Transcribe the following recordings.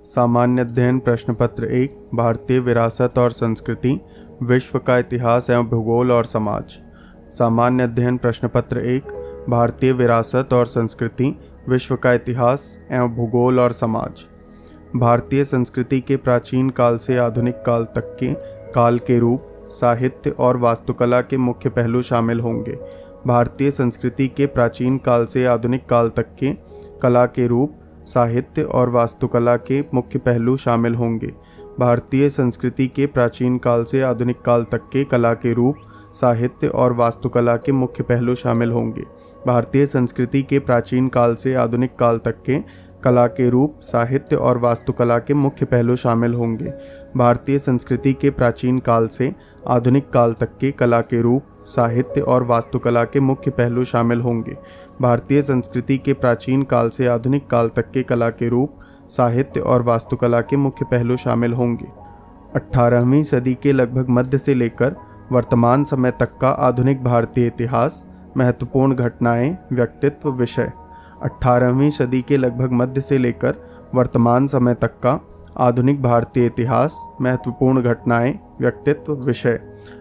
सामान्य अध्ययन प्रश्न पत्र 1 भारतीय विरासत और संस्कृति, विश्व का इतिहास एवं भूगोल और समाज। सामान्य अध्ययन प्रश्न पत्र 1 भारतीय विरासत और संस्कृति, विश्व का इतिहास एवं भूगोल और समाज। भारतीय संस्कृति के प्राचीन काल से आधुनिक काल तक के काल के रूप, साहित्य और वास्तुकला के मुख्य पहलू शामिल होंगे। भारतीय संस्कृति के प्राचीन काल से आधुनिक काल तक के कला के रूप, साहित्य और वास्तुकला के मुख्य पहलू शामिल होंगे। भारतीय संस्कृति के प्राचीन काल से आधुनिक काल तक के कला के रूप, साहित्य और वास्तुकला के मुख्य पहलू शामिल होंगे। भारतीय संस्कृति के प्राचीन काल से आधुनिक काल तक के कला के रूप, साहित्य और वास्तुकला के मुख्य पहलू शामिल होंगे। भारतीय संस्कृति के प्राचीन काल से आधुनिक काल तक के कला के रूप, साहित्य और वास्तुकला के मुख्य पहलू शामिल होंगे। भारतीय संस्कृति के प्राचीन काल से आधुनिक काल तक के कला के रूप, साहित्य और वास्तुकला के मुख्य पहलू शामिल होंगे। 18वीं सदी के लगभग मध्य से लेकर वर्तमान समय तक का आधुनिक भारतीय इतिहास, महत्वपूर्ण घटनाएं, व्यक्तित्व, विषय। 18वीं सदी के लगभग मध्य से लेकर वर्तमान समय तक का आधुनिक भारतीय इतिहास, महत्वपूर्ण घटनाएं, व्यक्तित्व, विषय।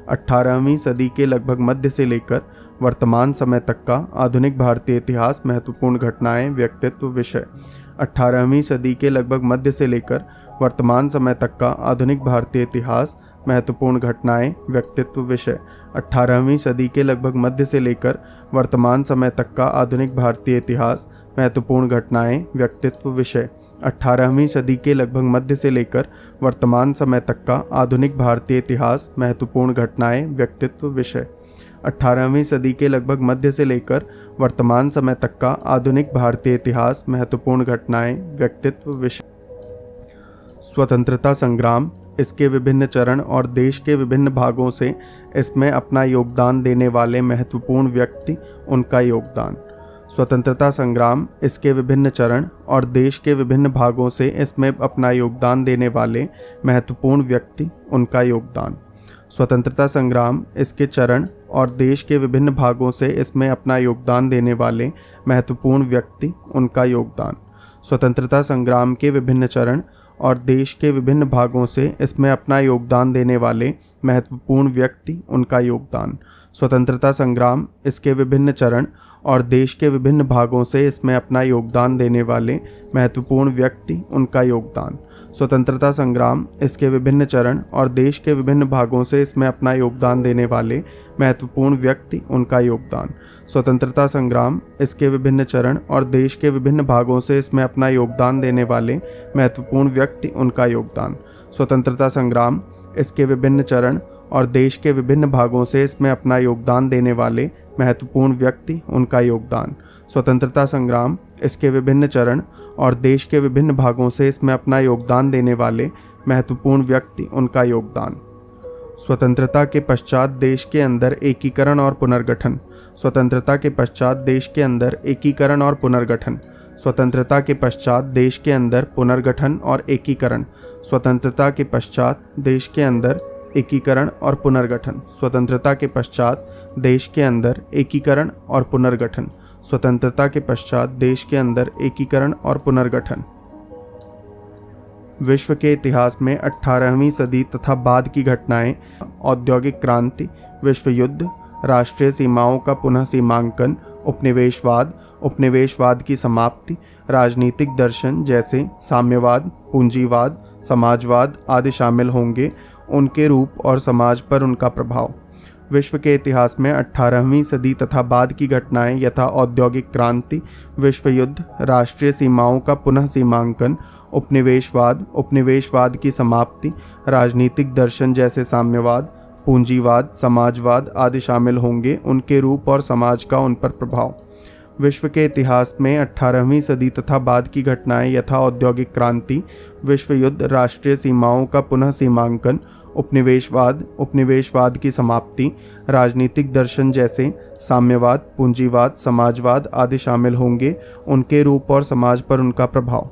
18वीं सदी के लगभग मध्य से लेकर वर्तमान समय तक का आधुनिक भारतीय इतिहास, महत्वपूर्ण घटनाएं, व्यक्तित्व, विषय। 18वीं सदी के लगभग मध्य से लेकर वर्तमान समय तक का आधुनिक भारतीय इतिहास, महत्वपूर्ण घटनाएं, व्यक्तित्व, विषय। 18वीं सदी के लगभग मध्य से लेकर वर्तमान समय तक का आधुनिक भारतीय इतिहास, महत्वपूर्ण घटनाएं, व्यक्तित्व, विषय। 18वीं सदी के लगभग मध्य से लेकर वर्तमान समय तक का आधुनिक भारतीय इतिहास, महत्वपूर्ण घटनाएं, व्यक्तित्व, विषय। 18वीं सदी के लगभग मध्य से लेकर वर्तमान समय तक का आधुनिक भारतीय इतिहास, महत्वपूर्ण घटनाएं, व्यक्तित्व, विषय। स्वतंत्रता संग्राम, इसके विभिन्न चरण और देश के विभिन्न भागों से इसमें अपना योगदान देने वाले महत्वपूर्ण व्यक्ति, उनका योगदान। स्वतंत्रता संग्राम, इसके विभिन्न चरण और देश के विभिन्न भागों से इसमें अपना योगदान देने वाले महत्वपूर्ण व्यक्ति, उनका योगदान। स्वतंत्रता संग्राम, इसके चरण और देश के विभिन्न भागों से इसमें अपना योगदान देने वाले महत्वपूर्ण व्यक्ति, उनका योगदान। स्वतंत्रता संग्राम के विभिन्न चरण और देश के विभिन्न भागों से इसमें अपना योगदान देने वाले महत्वपूर्ण व्यक्ति, उनका योगदान। स्वतंत्रता संग्राम, इसके विभिन्न चरण और देश के विभिन्न भागों से इसमें अपना योगदान देने वाले महत्वपूर्ण व्यक्ति, उनका योगदान। स्वतंत्रता संग्राम, इसके विभिन्न चरण और देश के विभिन्न भागों से इसमें अपना योगदान देने वाले महत्वपूर्ण व्यक्ति, उनका योगदान। स्वतंत्रता संग्राम, इसके विभिन्न चरण और देश के विभिन्न भागों से इसमें अपना योगदान देने वाले महत्वपूर्ण व्यक्ति, उनका योगदान। स्वतंत्रता संग्राम, इसके विभिन्न चरण और देश के विभिन्न भागों से इसमें अपना योगदान देने वाले महत्वपूर्ण व्यक्ति, उनका योगदान। स्वतंत्रता संग्राम, इसके विभिन्न चरण और देश के विभिन्न भागों से इसमें अपना योगदान देने वाले महत्वपूर्ण व्यक्ति, उनका योगदान। स्वतंत्रता के पश्चात देश के अंदर एकीकरण और पुनर्गठन। स्वतंत्रता के पश्चात देश के अंदर एकीकरण और पुनर्गठन। स्वतंत्रता के पश्चात देश के अंदर पुनर्गठन और एकीकरण। स्वतंत्रता के पश्चात देश के अंदर एकीकरण और पुनर्गठन। स्वतंत्रता के पश्चात देश के अंदर एकीकरण और पुनर्गठन। स्वतंत्रता के पश्चात देश के अंदर एकीकरण और पुनर्गठन। विश्व के इतिहास में 18वीं सदी तथा बाद की घटनाएं, औद्योगिक क्रांति, विश्व युद्ध, राष्ट्रीय सीमाओं का पुनः सीमांकन, उपनिवेशवाद, उपनिवेशवाद की समाप्ति, राजनीतिक दर्शन जैसे साम्यवाद, पूंजीवाद, समाजवाद आदि शामिल होंगे। उनके रूप और समाज पर उनका प्रभाव। विश्व के इतिहास में 18वीं सदी तथा बाद की घटनाएं यथा औद्योगिक क्रांति, विश्व युद्ध, राष्ट्रीय सीमाओं का पुनः सीमांकन, उपनिवेशवाद, उपनिवेशवाद की समाप्ति, राजनीतिक दर्शन जैसे साम्यवाद, पूंजीवाद, समाजवाद आदि शामिल होंगे। उनके रूप और समाज का उन पर प्रभाव। विश्व के इतिहास में 18वीं सदी तथा बाद की घटनाएं यथा औद्योगिक क्रांति, विश्व युद्ध, राष्ट्रीय सीमाओं का पुनः सीमांकन, उपनिवेशवाद, उपनिवेशवाद की समाप्ति, राजनीतिक दर्शन जैसे साम्यवाद, पूंजीवाद, समाजवाद आदि शामिल होंगे। उनके रूप और समाज पर उनका प्रभाव।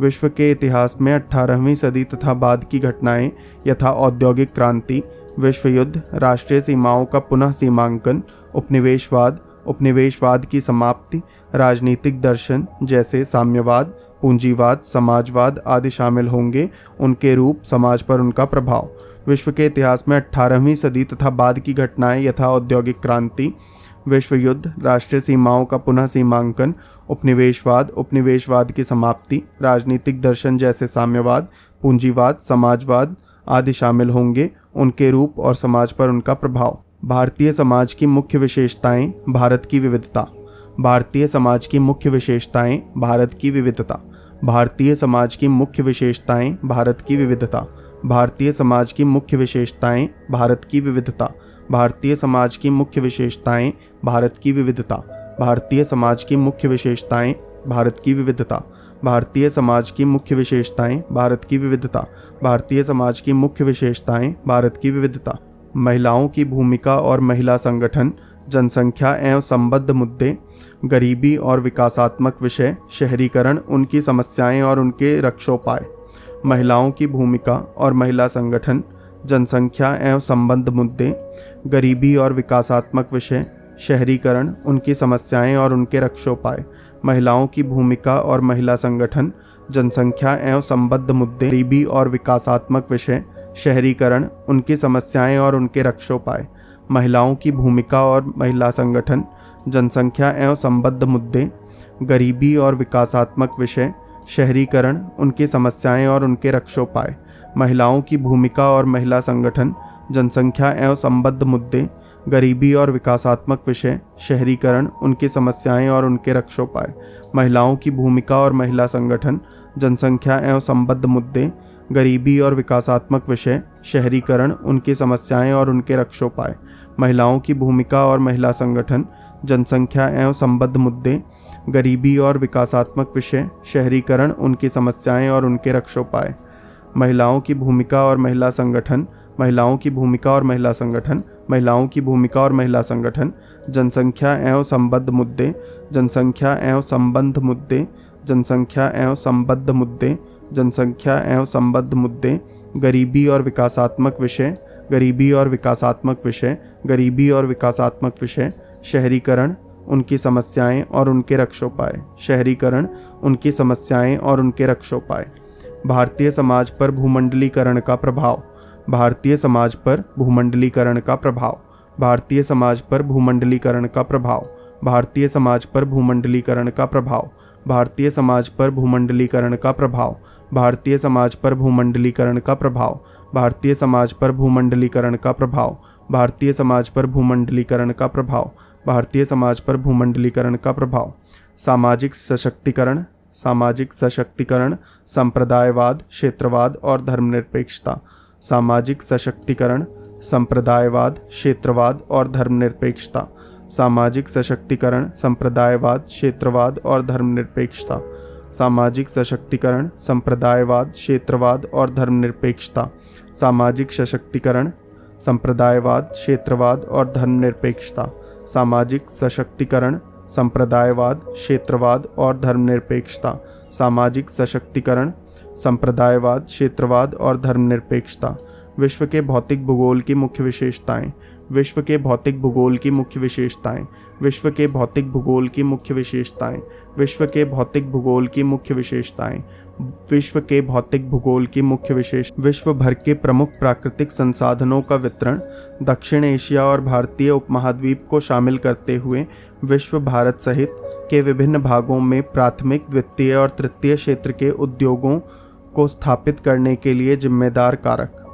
विश्व के इतिहास में 18वीं सदी तथा बाद की घटनाएं यथा औद्योगिक क्रांति, विश्व युद्ध, राष्ट्रीय सीमाओं का पुनः सीमांकन, उपनिवेशवाद, उपनिवेशवाद की समाप्ति, राजनीतिक दर्शन जैसे साम्यवाद, पूंजीवाद, समाजवाद आदि शामिल होंगे। उनके रूप, समाज पर उनका प्रभाव। विश्व के इतिहास में 18वीं सदी तथा बाद की घटनाएं यथा औद्योगिक क्रांति, विश्व युद्ध, राष्ट्रीय सीमाओं का पुनः सीमांकन, उपनिवेशवाद, उपनिवेशवाद की समाप्ति, राजनीतिक दर्शन जैसे साम्यवाद, पूंजीवाद, समाजवाद आदि शामिल होंगे। उनके रूप और समाज पर उनका प्रभाव। भारतीय समाज की मुख्य विशेषताएं, भारत की विविधता। भारतीय समाज की मुख्य विशेषताएं, भारत की विविधता। भारतीय समाज की मुख्य विशेषताएं, भारत की विविधता। भारतीय समाज की मुख्य विशेषताएं, भारत की विविधता। भारतीय समाज की मुख्य विशेषताएं, भारत की विविधता। भारतीय समाज की मुख्य विशेषताएं, भारत की विविधता। भारतीय समाज की मुख्य विशेषताएं, भारत की विविधता। भारतीय समाज की मुख्य विशेषताएं, भारत की विविधता। महिलाओं की भूमिका और महिला संगठन, जनसंख्या एवं संबद्ध मुद्दे, गरीबी और विकासात्मक विषय, शहरीकरण, उनकी समस्याएं और उनके रक्षोपाय। महिलाओं की भूमिका और महिला संगठन, जनसंख्या एवं संबद्ध मुद्दे, गरीबी और विकासात्मक विषय, शहरीकरण, उनकी समस्याएं और उनके रक्षोपाय। महिलाओं की भूमिका और महिला संगठन, जनसंख्या एवं संबद्ध मुद्दे, गरीबी और विकासात्मक विषय, शहरीकरण, उनकी समस्याएं और उनके रक्षोपाय। महिलाओं की भूमिका और महिला संगठन, जनसंख्या एवं संबद्ध मुद्दे, गरीबी और विकासात्मक विषय, शहरीकरण, उनकी समस्याएं और उनके रक्षोपाय। महिलाओं की भूमिका और महिला संगठन, जनसंख्या एवं संबद्ध मुद्दे, गरीबी और विकासात्मक विषय, शहरीकरण, उनकी समस्याएं और उनके रक्षोपाय। महिलाओं की भूमिका और महिला संगठन, जनसंख्या एवं संबद्ध मुद्दे, गरीबी और विकासात्मक विषय, शहरीकरण, उनकी समस्याएं और उनके रक्षोपाय। महिलाओं की भूमिका और महिला संगठन, जनसंख्या एवं संबद्ध मुद्दे, गरीबी और विकासात्मक विषय, शहरीकरण, उनकी समस्याएं और उनके रक्षोपाय। महिलाओं की भूमिका और महिला संगठन, महिलाओं की भूमिका और महिला संगठन, महिलाओं की भूमिका और महिला संगठन, जनसंख्या एवं संबद्ध मुद्दे, जनसंख्या एवं संबद्ध मुद्दे, जनसंख्या एवं संबद्ध मुद्दे, जनसंख्या एवं संबद्ध मुद्दे, गरीबी और विकासात्मक विषय, गरीबी और विकासात्मक विषय, गरीबी और विकासात्मक विषय, शहरीकरण, उनकी समस्याएं और उनके रक्षोपाय। शहरीकरण, उनकी समस्याएं और उनके रक्षोपाय। भारतीय समाज पर भूमंडलीकरण का प्रभाव। भारतीय समाज पर भूमंडलीकरण का प्रभाव। भारतीय समाज पर भूमंडलीकरण का प्रभाव। भारतीय समाज पर भूमंडलीकरण का प्रभाव। भारतीय समाज पर भूमंडलीकरण का प्रभाव। भारतीय समाज पर भूमंडलीकरण का प्रभाव। भारतीय समाज पर भूमंडलीकरण का प्रभाव। भारतीय समाज पर भूमंडलीकरण का प्रभाव। भारतीय समाज पर भूमंडलीकरण का प्रभाव। सामाजिक सशक्तिकरण, सामाजिक सशक्तिकरण, संप्रदायवाद, क्षेत्रवाद और धर्मनिरपेक्षता। सामाजिक सशक्तिकरण, संप्रदायवाद, क्षेत्रवाद और धर्मनिरपेक्षता। सामाजिक सशक्तिकरण, संप्रदायवाद, क्षेत्रवाद और धर्मनिरपेक्षता। सामाजिक सशक्तिकरण, संप्रदायवाद, क्षेत्रवाद और धर्मनिरपेक्षता। सामाजिक सशक्तिकरण, संप्रदायवाद, क्षेत्रवाद और धर्मनिरपेक्षता। सामाजिक सशक्तिकरण, संप्रदायवाद, क्षेत्रवाद और धर्मनिरपेक्षता। सामाजिक सशक्तिकरण, संप्रदायवाद, क्षेत्रवाद और धर्मनिरपेक्षता। विश्व के भौतिक भूगोल की मुख्य विशेषताएं। विश्व के भौतिक भूगोल की मुख्य विशेषताएं। विश्व के भौतिक भूगोल की मुख्य विशेषताएं। विश्व के भौतिक भूगोल की मुख्य विशेषताएं। विश्व के भौतिक भूगोल की मुख्य विशेष। विश्व भर के प्रमुख प्राकृतिक संसाधनों का वितरण। दक्षिण एशिया और भारतीय उपमहाद्वीप को शामिल करते हुए विश्व भारत सहित के विभिन्न भागों में प्राथमिक, द्वितीय और तृतीय क्षेत्र के उद्योगों को स्थापित करने के लिए जिम्मेदार कारक।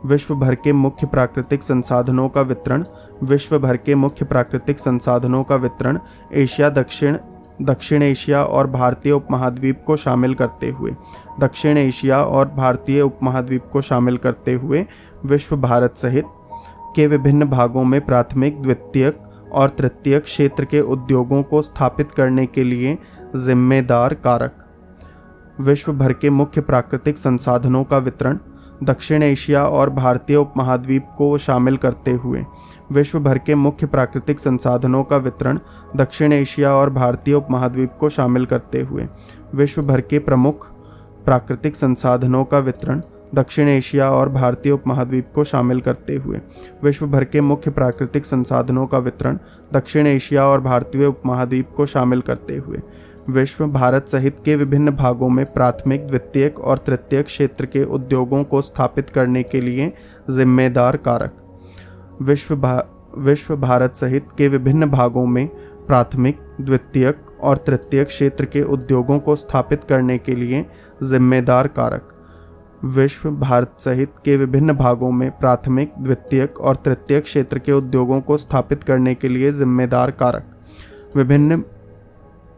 विश्व भर के मुख्य प्राकृतिक संसाधनों का वितरण। विश्व भर के मुख्य प्राकृतिक संसाधनों का वितरण एशिया, दक्षिण एशिया और भारतीय उपमहाद्वीप को शामिल करते हुए। दक्षिण एशिया और भारतीय उपमहाद्वीप को शामिल करते हुए विश्व भारत सहित के विभिन्न भागों में प्राथमिक, द्वितीयक और तृतीयक क्षेत्र के उद्योगों को स्थापित करने के लिए जिम्मेदार कारक। विश्व भर के मुख्य प्राकृतिक संसाधनों का वितरण दक्षिण एशिया और भारतीय उपमहाद्वीप को शामिल करते हुए। विश्व भर के मुख्य प्राकृतिक संसाधनों का वितरण दक्षिण एशिया और भारतीय उपमहाद्वीप को शामिल करते हुए। विश्व भर के प्रमुख प्राकृतिक संसाधनों का वितरण दक्षिण एशिया और भारतीय उपमहाद्वीप को शामिल करते हुए। विश्व भर के मुख्य प्राकृतिक संसाधनों का वितरण दक्षिण एशिया और भारतीय उपमहाद्वीप को शामिल करते हुए। विश्व भारत सहित के विभिन्न भागों में प्राथमिक, द्वितीयक और तृतीयक क्षेत्र के उद्योगों को स्थापित करने के लिए जिम्मेदार कारक। विश्व भारत सहित के विभिन्न भागों में प्राथमिक, द्वितीयक और तृतीयक क्षेत्र के उद्योगों को स्थापित करने के लिए जिम्मेदार कारक। विश्व भारत सहित के विभिन्न भागों में प्राथमिक, द्वितीयक और तृतीयक क्षेत्र के उद्योगों को स्थापित करने के लिए जिम्मेदार कारक। विभिन्न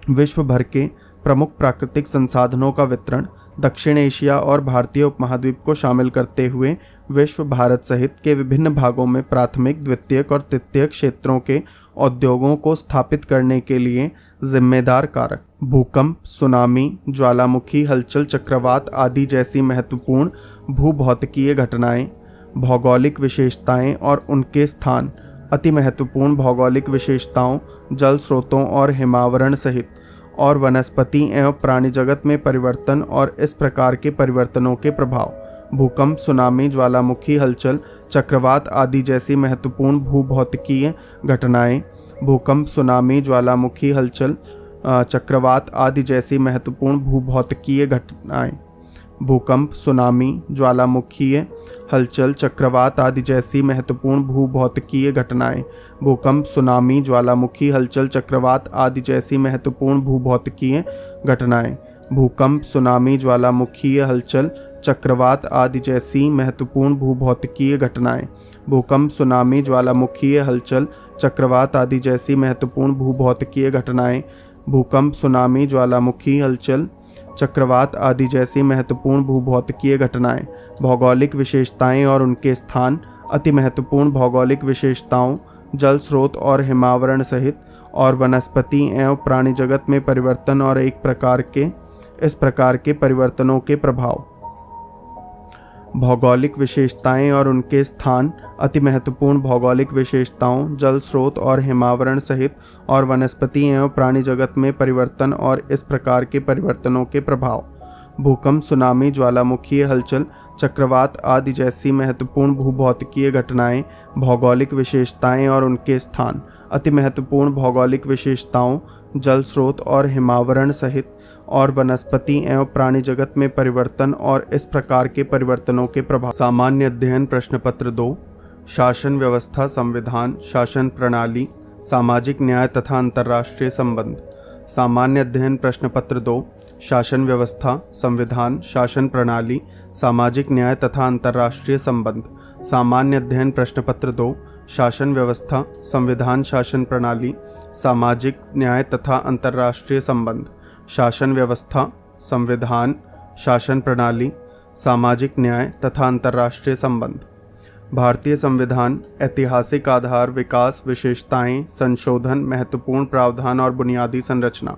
विश्व भर के प्रमुख प्राकृतिक संसाधनों का वितरण दक्षिण एशिया और भारतीय उपमहाद्वीप को शामिल करते हुए विश्व भारत सहित के विभिन्न भागों में प्राथमिक, द्वितीयक और तृतीयक क्षेत्रों के उद्योगों को स्थापित करने के लिए जिम्मेदार कारक। भूकंप, सुनामी, ज्वालामुखी हलचल, चक्रवात आदि जैसी महत्वपूर्ण भूभौतिकीय घटनाएं, भौगोलिक विशेषताएं और उनके स्थान, अति महत्वपूर्ण भौगोलिक विशेषताओं, जल स्रोतों और हिमावरण सहित और वनस्पति एवं प्राणी जगत में परिवर्तन और इस प्रकार के परिवर्तनों के प्रभाव। भूकंप, सुनामी, ज्वालामुखी हलचल, चक्रवात आदि जैसी महत्वपूर्ण भूभौतिकीय घटनाएं, भूकंप, सुनामी, ज्वालामुखी हलचल, चक्रवात आदि जैसी महत्वपूर्ण भूभौतिकीय घटनाएं, भूकंप, सुनामी, ज्वालामुखीय हलचल, चक्रवात आदि जैसी महत्वपूर्ण भूभौतिकीय घटनाएं, भूकंप, सुनामी, ज्वालामुखी हलचल, चक्रवात आदि जैसी महत्वपूर्ण भूभौतिकीय घटनाएं, भूकंप, सुनामी, ज्वालामुखीय हलचल, चक्रवात आदि जैसी महत्वपूर्ण भूभौतिकीय घटनाएं, भूकंप, सुनामी, ज्वालामुखीय हलचल, चक्रवात आदि जैसी महत्वपूर्ण भूभौतिकीय घटनाएं, भूकंप, सुनामी, ज्वालामुखी हलचल, चक्रवात आदि जैसी महत्वपूर्ण भूभौतिकीय घटनाएं, भौगोलिक विशेषताएं और उनके स्थान, अति महत्वपूर्ण भौगोलिक विशेषताओं, जल स्रोत और हिमावरण सहित और वनस्पति एवं प्राणी जगत में परिवर्तन और इस प्रकार के परिवर्तनों के प्रभाव। भौगोलिक विशेषताएं और उनके स्थान, अति महत्वपूर्ण भौगोलिक विशेषताओं, जल स्रोत और हिमावरण सहित और वनस्पति एवं प्राणी जगत में परिवर्तन और इस प्रकार के परिवर्तनों के प्रभाव। भूकंप, सुनामी, ज्वालामुखीय हलचल, चक्रवात आदि जैसी महत्वपूर्ण भूभौतिकीय घटनाएं, भौगोलिक विशेषताएं और उनके स्थान, अति महत्वपूर्ण भौगोलिक विशेषताओं, जल स्रोत और हिमावरण सहित और वनस्पति एवं प्राणी जगत में परिवर्तन और इस प्रकार के परिवर्तनों के प्रभाव। सामान्य अध्ययन प्रश्न पत्र 2, शासन व्यवस्था, संविधान, शासन प्रणाली, सामाजिक न्याय तथा अंतर्राष्ट्रीय संबंध। सामान्य अध्ययन प्रश्न पत्र 2, शासन व्यवस्था, संविधान, शासन प्रणाली, सामाजिक न्याय तथा अंतर्राष्ट्रीय संबंध। सामान्य अध्ययन प्रश्न पत्र 2, शासन व्यवस्था, संविधान, शासन प्रणाली, सामाजिक न्याय तथा अंतर्राष्ट्रीय संबंध। शासन व्यवस्था, संविधान, शासन प्रणाली, सामाजिक न्याय तथा अंतर्राष्ट्रीय संबंध। भारतीय संविधान, ऐतिहासिक आधार, विकास, विशेषताएं, संशोधन, महत्वपूर्ण प्रावधान और बुनियादी संरचना।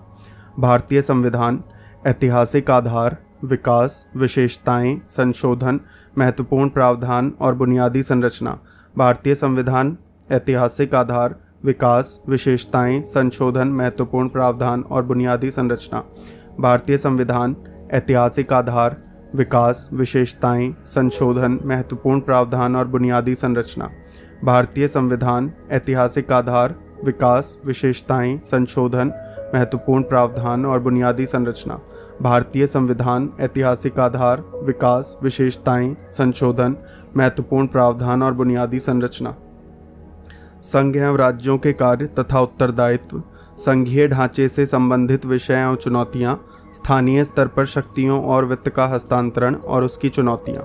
भारतीय संविधान, ऐतिहासिक आधार, विकास, विशेषताएं, संशोधन, महत्वपूर्ण प्रावधान और बुनियादी संरचना। भारतीय संविधान, ऐतिहासिक आधार, विकास, विशेषताएं, संशोधन, महत्वपूर्ण प्रावधान और बुनियादी संरचना। भारतीय संविधान, ऐतिहासिक आधार, विकास, विशेषताएं, संशोधन, महत्वपूर्ण प्रावधान और बुनियादी संरचना। भारतीय संविधान, ऐतिहासिक आधार, विकास, विशेषताएं, संशोधन, महत्वपूर्ण प्रावधान और बुनियादी संरचना। भारतीय संविधान, ऐतिहासिक आधार, विकास, विशेषताएं, संशोधन, महत्वपूर्ण प्रावधान और बुनियादी संरचना। संघ एवं राज्यों के कार्य तथा उत्तरदायित्व, संघीय ढांचे से संबंधित विषय एवं चुनौतियाँ, स्थानीय स्तर पर शक्तियों और वित्त का हस्तांतरण और उसकी चुनौतियाँ।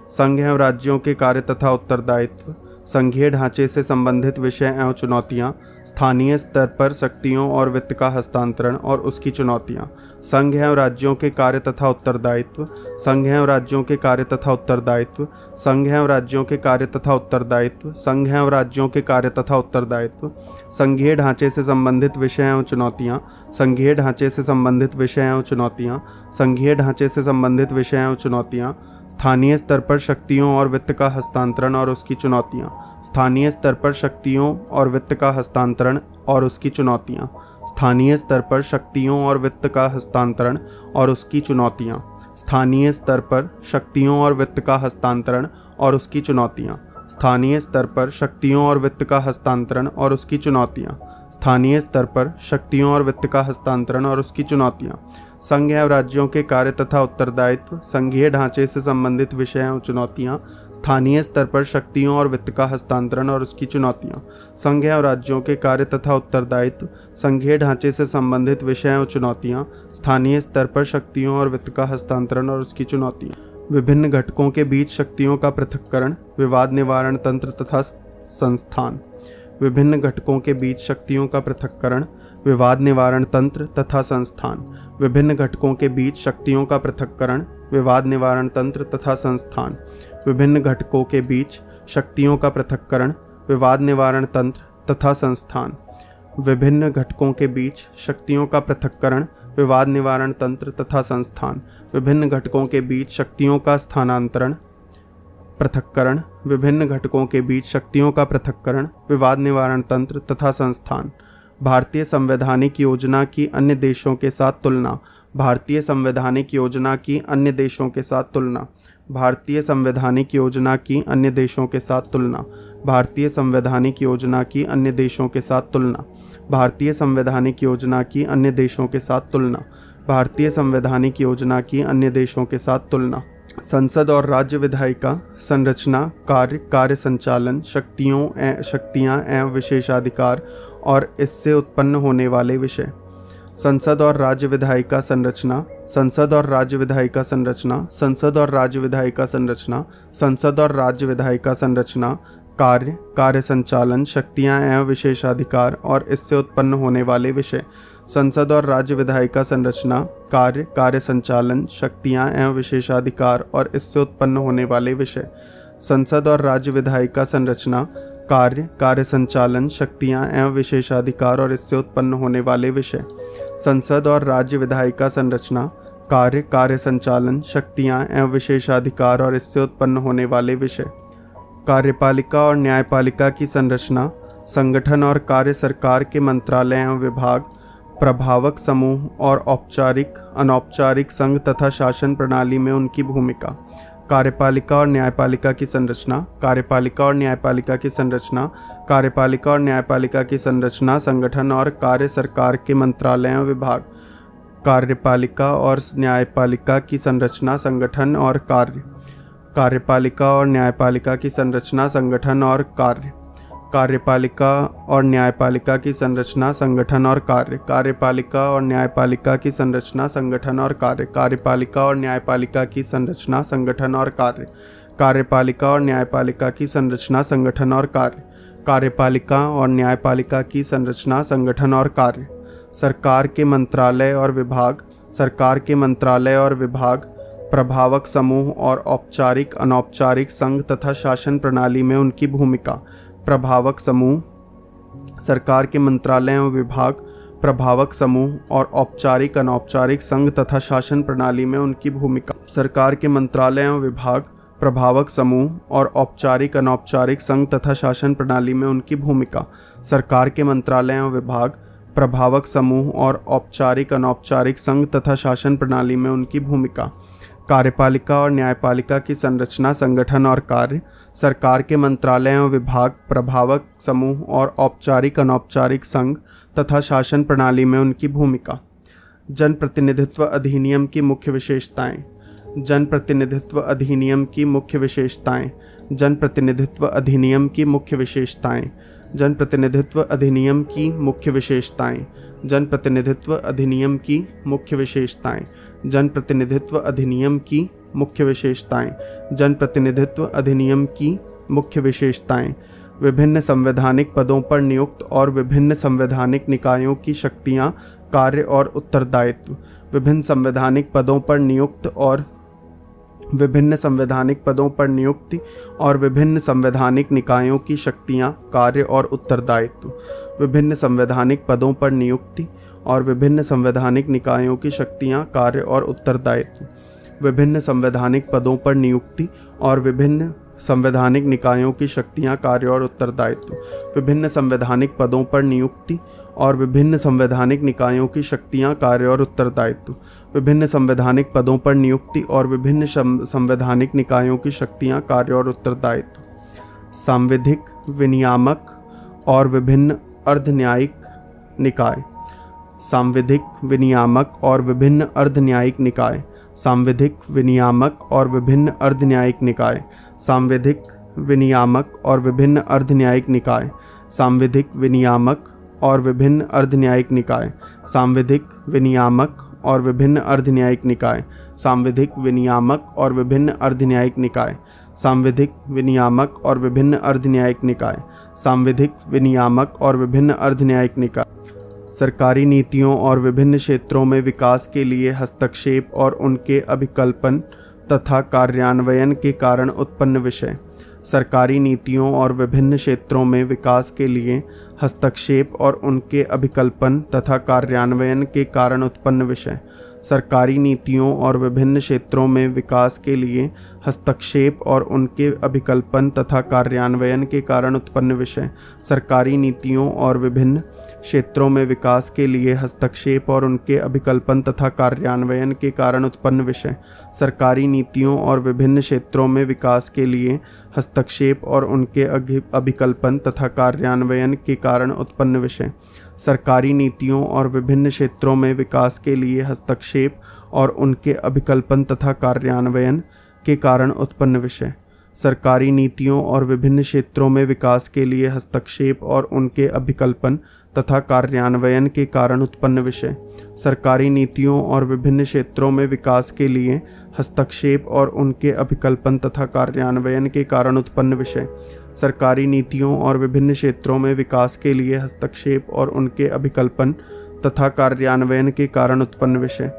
संघ एवं राज्यों के कार्य तथा उत्तरदायित्व, संघीय ढांचे से संबंधित विषय एवं चुनौतियाँ, स्थानीय स्तर पर शक्तियों और वित्त का हस्तांतरण और उसकी चुनौतियाँ। संघ एवं राज्यों के कार्य तथा उत्तरदायित्व, संघ एवं राज्यों के कार्य तथा उत्तरदायित्व, संघ एवं राज्यों के कार्य तथा उत्तरदायित्व, संघ एवं राज्यों के कार्य तथा उत्तरदायित्व, संघीय ढांचे से संबंधित विषय एवं चुनौतियाँ, संघीय ढांचे से संबंधित विषय एवं चुनौतियाँ, संघीय ढांचे से संबंधित विषय एवं चुनौतियाँ, स्थानीय स्तर पर शक्तियों और वित्त का हस्तांतरण और उसकी चुनौतियाँ। स्थानीय स्तर पर शक्तियों और वित्त का हस्तांतरण और उसकी चुनौतियाँ। स्थानीय स्तर पर शक्तियों और वित्त का हस्तांतरण और उसकी चुनौतियाँ। स्थानीय स्तर पर शक्तियों और वित्त का हस्तांतरण और उसकी चुनौतियाँ। स्थानीय स्तर पर शक्तियों और वित्त का हस्तांतरण और उसकी चुनौतियाँ। स्थानीय स्तर पर शक्तियों और वित्त का हस्तांतरण और उसकी चुनौतियाँ। संघ एवं राज्यों के कार्य तथा उत्तरदायित्व, संघीय ढांचे से संबंधित विषय एवं चुनौतियाँ। स्थानीय स्तर पर शक्तियों और वित्त का हस्तांतरण और उसकी चुनौतियाँ। संघ एवं राज्यों के कार्य तथा उत्तरदायित्व, संघीय ढांचे से संबंधित विषय एवं चुनौतियाँ। स्थानीय स्तर पर शक्तियों और वित्त का हस्तांतरण और उसकी चुनौतियाँ। विभिन्न घटकों के बीच शक्तियों का पृथक्करण, विवाद निवारण तंत्र तथा संस्थान। विभिन्न घटकों के बीच शक्तियों का पृथक्करण, विवाद निवारण तंत्र तथा संस्थान। विभिन्न घटकों के बीच शक्तियों का पृथक्करण, विवाद निवारण तंत्र तथा संस्थान। विभिन्न घटकों के बीच शक्तियों का पृथक्करण, विवाद निवारण तंत्र तथा संस्थान। विभिन्न घटकों के बीच शक्तियों का पृथक्करण, विवाद निवारण तंत्र तथा संस्थान। विभिन्न घटकों के बीच शक्तियों का स्थानांतरण, पृथक्करण। विभिन्न घटकों के बीच शक्तियों का पृथक्करण, विवाद निवारण तंत्र तथा संस्थान। भारतीय संवैधानिक योजना की अन्य देशों के साथ तुलना। भारतीय संवैधानिक योजना की अन्य देशों के साथ तुलना। भारतीय संवैधानिक योजना की अन्य देशों के साथ तुलना। भारतीय संवैधानिक योजना की अन्य देशों के साथ तुलना। भारतीय संवैधानिक योजना की अन्य देशों के साथ तुलना। भारतीय संवैधानिक योजना की अन्य देशों के साथ तुलना। संसद और राज्य विधायिका संरचना, कार्य संचालन, शक्तियाँ एवं विशेषाधिकार और इससे उत्पन्न होने वाले विषय। संसद और राज्य विधायिका संरचना। संसद और राज्य विधायिका संरचना। संसद और राज्य विधायिका संरचना। संसद और राज्य विधायिका संरचना, कार्य संचालन, शक्तियाँ एवं विशेषाधिकार और इससे उत्पन्न होने वाले विषय। संसद और राज्य विधायिका संरचना, कार्य संचालन, शक्तियाँ एवं विशेषाधिकार और इससे उत्पन्न होने वाले विषय। संसद और राज्य विधायिका संरचना, कार्य संचालन, शक्तियाँ एवं विशेषाधिकार और इससे उत्पन्न होने वाले विषय। संसद और राज्य विधायिका संरचना, कार्य संचालन, शक्तियाँ एवं विशेषाधिकार और इससे उत्पन्न होने वाले विषय। कार्यपालिका और न्यायपालिका की संरचना, संगठन और कार्य, सरकार के मंत्रालय एवं विभाग, प्रभावक समूह और औपचारिक अनौपचारिक संघ तथा शासन प्रणाली में उनकी भूमिका। कार्यपालिका और न्यायपालिका की संरचना। कार्यपालिका और न्यायपालिका की संरचना। कार्यपालिका और न्यायपालिका की संरचना, संगठन और कार्य, सरकार के मंत्रालय एवं विभाग। कार्यपालिका और न्यायपालिका की संरचना, संगठन और कार्य। कार्यपालिका और न्यायपालिका की संरचना, संगठन और कार्य। कार्यपालिका और न्यायपालिका की संरचना, संगठन और कार्य। कार्यपालिका और न्यायपालिका की संरचना, संगठन और कार्य। कार्यपालिका और न्यायपालिका की संरचना, संगठन और कार्य। कार्यपालिका और न्यायपालिका की संरचना, संगठन और कार्य। कार्यपालिका और न्यायपालिका की संरचना, संगठन और कार्य। सरकार के मंत्रालय और विभाग। सरकार के मंत्रालय और विभाग, प्रभावक समूह और औपचारिक अनौपचारिक संघ तथा शासन प्रणाली में उनकी भूमिका। प्रभावक समूह। सरकार के मंत्रालय एवं विभाग, प्रभावक समूह और औपचारिक अनौपचारिक संघ तथा शासन प्रणाली में उनकी भूमिका। सरकार के मंत्रालय एवं विभाग, प्रभावक समूह और औपचारिक अनौपचारिक संघ तथा शासन प्रणाली में उनकी भूमिका। सरकार के मंत्रालय एवं विभाग, प्रभावक समूह और औपचारिक अनौपचारिक संघ तथा शासन प्रणाली में उनकी भूमिका। कार्यपालिका और न्यायपालिका की संरचना, संगठन और कार्य। सरकार के मंत्रालय एवं विभाग, प्रभावक समूह और औपचारिक अनौपचारिक संघ तथा शासन प्रणाली में उनकी भूमिका। जनप्रतिनिधित्व अधिनियम की मुख्य विशेषताएं। जनप्रतिनिधित्व अधिनियम की मुख्य विशेषताएं। जनप्रतिनिधित्व अधिनियम की मुख्य विशेषताएं। जनप्रतिनिधित्व अधिनियम की मुख्य विशेषताएं। जनप्रतिनिधित्व अधिनियम की मुख्य विशेषताएं। जनप्रतिनिधित्व अधिनियम की मुख्य विशेषताएं। जनप्रतिनिधित्व अधिनियम की मुख्य विशेषताएं। विभिन्न संवैधानिक पदों पर नियुक्त और विभिन्न संवैधानिक निकायों की शक्तियां, कार्य और उत्तरदायित्व। विभिन्न संवैधानिक पदों पर नियुक्त और विभिन्न संवैधानिक पदों पर नियुक्ति और विभिन्न संवैधानिक निकायों की शक्तियां, कार्य और उत्तरदायित्व। विभिन्न संवैधानिक पदों पर नियुक्ति और विभिन्न संवैधानिक निकायों की शक्तियां, कार्य और उत्तरदायित्व। विभिन्न संवैधानिक पदों पर नियुक्ति और विभिन्न संवैधानिक निकायों की शक्तियां, कार्य और उत्तरदायित्व। विभिन्न संवैधानिक पदों पर नियुक्ति और विभिन्न संवैधानिक निकायों की शक्तियां, कार्य और उत्तरदायित्व। विभिन्न संवैधानिक पदों पर नियुक्ति और विभिन्न संवैधानिक निकायों की शक्तियां, कार्य और उत्तरदायित्व। सांविधिक, विनियामक और विभिन्न अर्धन्यायिक निकाय, सांविधिक, विनियामक और विभिन्न अर्धन्यायिक निकाय, सांविधिक, विनियामक और विभिन्न अर्धन्यायिक निकाय, सांविधिक, विनियामक और विभिन्न अर्धन्यायिक निकाय, सांविधिक, विनियामक और विभिन्न अर्धन्यायिक निकाय, सांविधिक, विनियामक और विभिन्न अर्धन्यायिक निकाय, सांविधिक, विनियामक और विभिन्न अर्धन्यायिक निकाय, सांविधिक, विनियामक और विभिन्न अर्धन्यायिक निकाय, सांविधिक, विनियामक और विभिन्न अर्धन्यायिक निकाय। सरकारी नीतियों और विभिन्न क्षेत्रों में विकास के लिए हस्तक्षेप और उनके अभिकल्पन तथा कार्यान्वयन के कारण उत्पन्न विषय। सरकारी नीतियों और विभिन्न क्षेत्रों में विकास के लिए हस्तक्षेप और उनके अभिकल्पन तथा कार्यान्वयन के कारण उत्पन्न विषय। सरकारी नीतियों और विभिन्न क्षेत्रों में विकास के लिए हस्तक्षेप और उनके अभिकल्पन तथा कार्यान्वयन के कारण उत्पन्न विषय। सरकारी नीतियों और विभिन्न क्षेत्रों में विकास के लिए हस्तक्षेप और उनके अभिकल्पन तथा कार्यान्वयन के कारण उत्पन्न विषय। सरकारी नीतियों और विभिन्न क्षेत्रों में विकास के लिए हस्तक्षेप और उनके अभिकल्पन तथा कार्यान्वयन के कारण उत्पन्न विषय। सरकारी नीतियों और विभिन्न क्षेत्रों में विकास के लिए हस्तक्षेप और उनके अभिकल्पन तथा कार्यान्वयन के कारण उत्पन्न विषय। सरकारी नीतियों और विभिन्न क्षेत्रों में विकास के लिए हस्तक्षेप और उनके अभिकल्पन तथा कार्यान्वयन के कारण उत्पन्न विषय। सरकारी नीतियों और विभिन्न क्षेत्रों में विकास के लिए हस्तक्षेप और उनके अभिकल्पन तथा कार्यान्वयन के कारण उत्पन्न विषय। सरकारी नीतियों और विभिन्न क्षेत्रों में विकास के लिए हस्तक्षेप और उनके अभिकल्पन तथा कार्यान्वयन के कारण उत्पन्न विषय।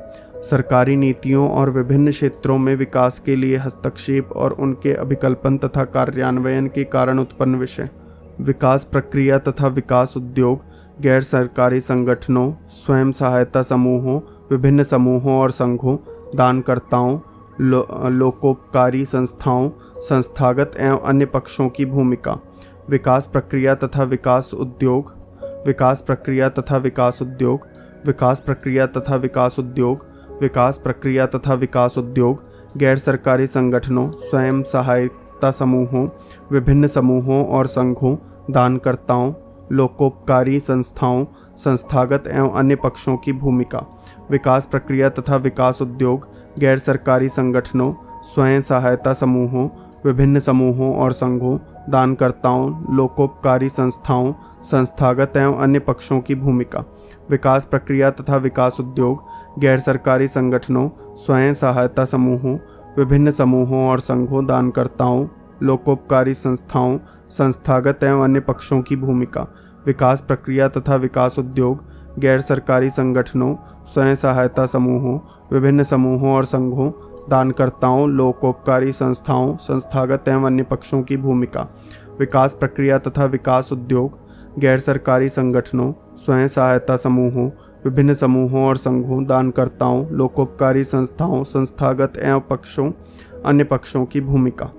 सरकारी नीतियों और विभिन्न क्षेत्रों में विकास के लिए हस्तक्षेप और उनके अभिकल्पन तथा कार्यान्वयन के कारण उत्पन्न विषय। विकास प्रक्रिया तथा विकास उद्योग, गैर सरकारी संगठनों, स्वयं सहायता समूहों, विभिन्न समूहों और संघों, दानकर्ताओं, लोकोपकारी संस्थाओं, संस्थागत एवं अन्य पक्षों की भूमिका। विकास प्रक्रिया तथा विकास उद्योग, विकास प्रक्रिया तथा विकास उद्योग, विकास प्रक्रिया तथा विकास उद्योग, विकास प्रक्रिया तथा विकास उद्योग, गैर सरकारी संगठनों, स्वयं सहायता समूहों, विभिन्न समूहों और संघों, दानकर्ताओं, लोकोपकारी संस्थाओं, संस्थागत एवं अन्य पक्षों की भूमिका। विकास प्रक्रिया तथा विकास उद्योग, गैर सरकारी संगठनों, स्वयं सहायता समूहों, विभिन्न समूहों और संघों, दानकर्ताओं, लोकोपकारी संस्थाओं, संस्थागत एवं अन्य पक्षों की भूमिका। विकास प्रक्रिया तथा विकास उद्योग, गैर सरकारी संगठनों, स्वयं सहायता समूहों, विभिन्न समूहों और संघों, दानकर्ताओं, लोकोपकारी संस्थाओं, संस्थागत एवं अन्य पक्षों की भूमिका। विकास प्रक्रिया तथा विकास उद्योग, गैर सरकारी संगठनों, स्वयं सहायता समूहों, विभिन्न समूहों और संघों, दानकर्ताओं, लोकोपकारी संस्थाओं, संस्थागत एवं अन्य पक्षों की भूमिका। विकास प्रक्रिया तथा विकास उद्योग, गैर सरकारी संगठनों, स्वयं सहायता समूहों, विभिन्न समूहों और संघों, दानकर्ताओं, लोकोपकारी संस्थाओं, संस्थागत एवं पक्षों अन्य पक्षों की भूमिका।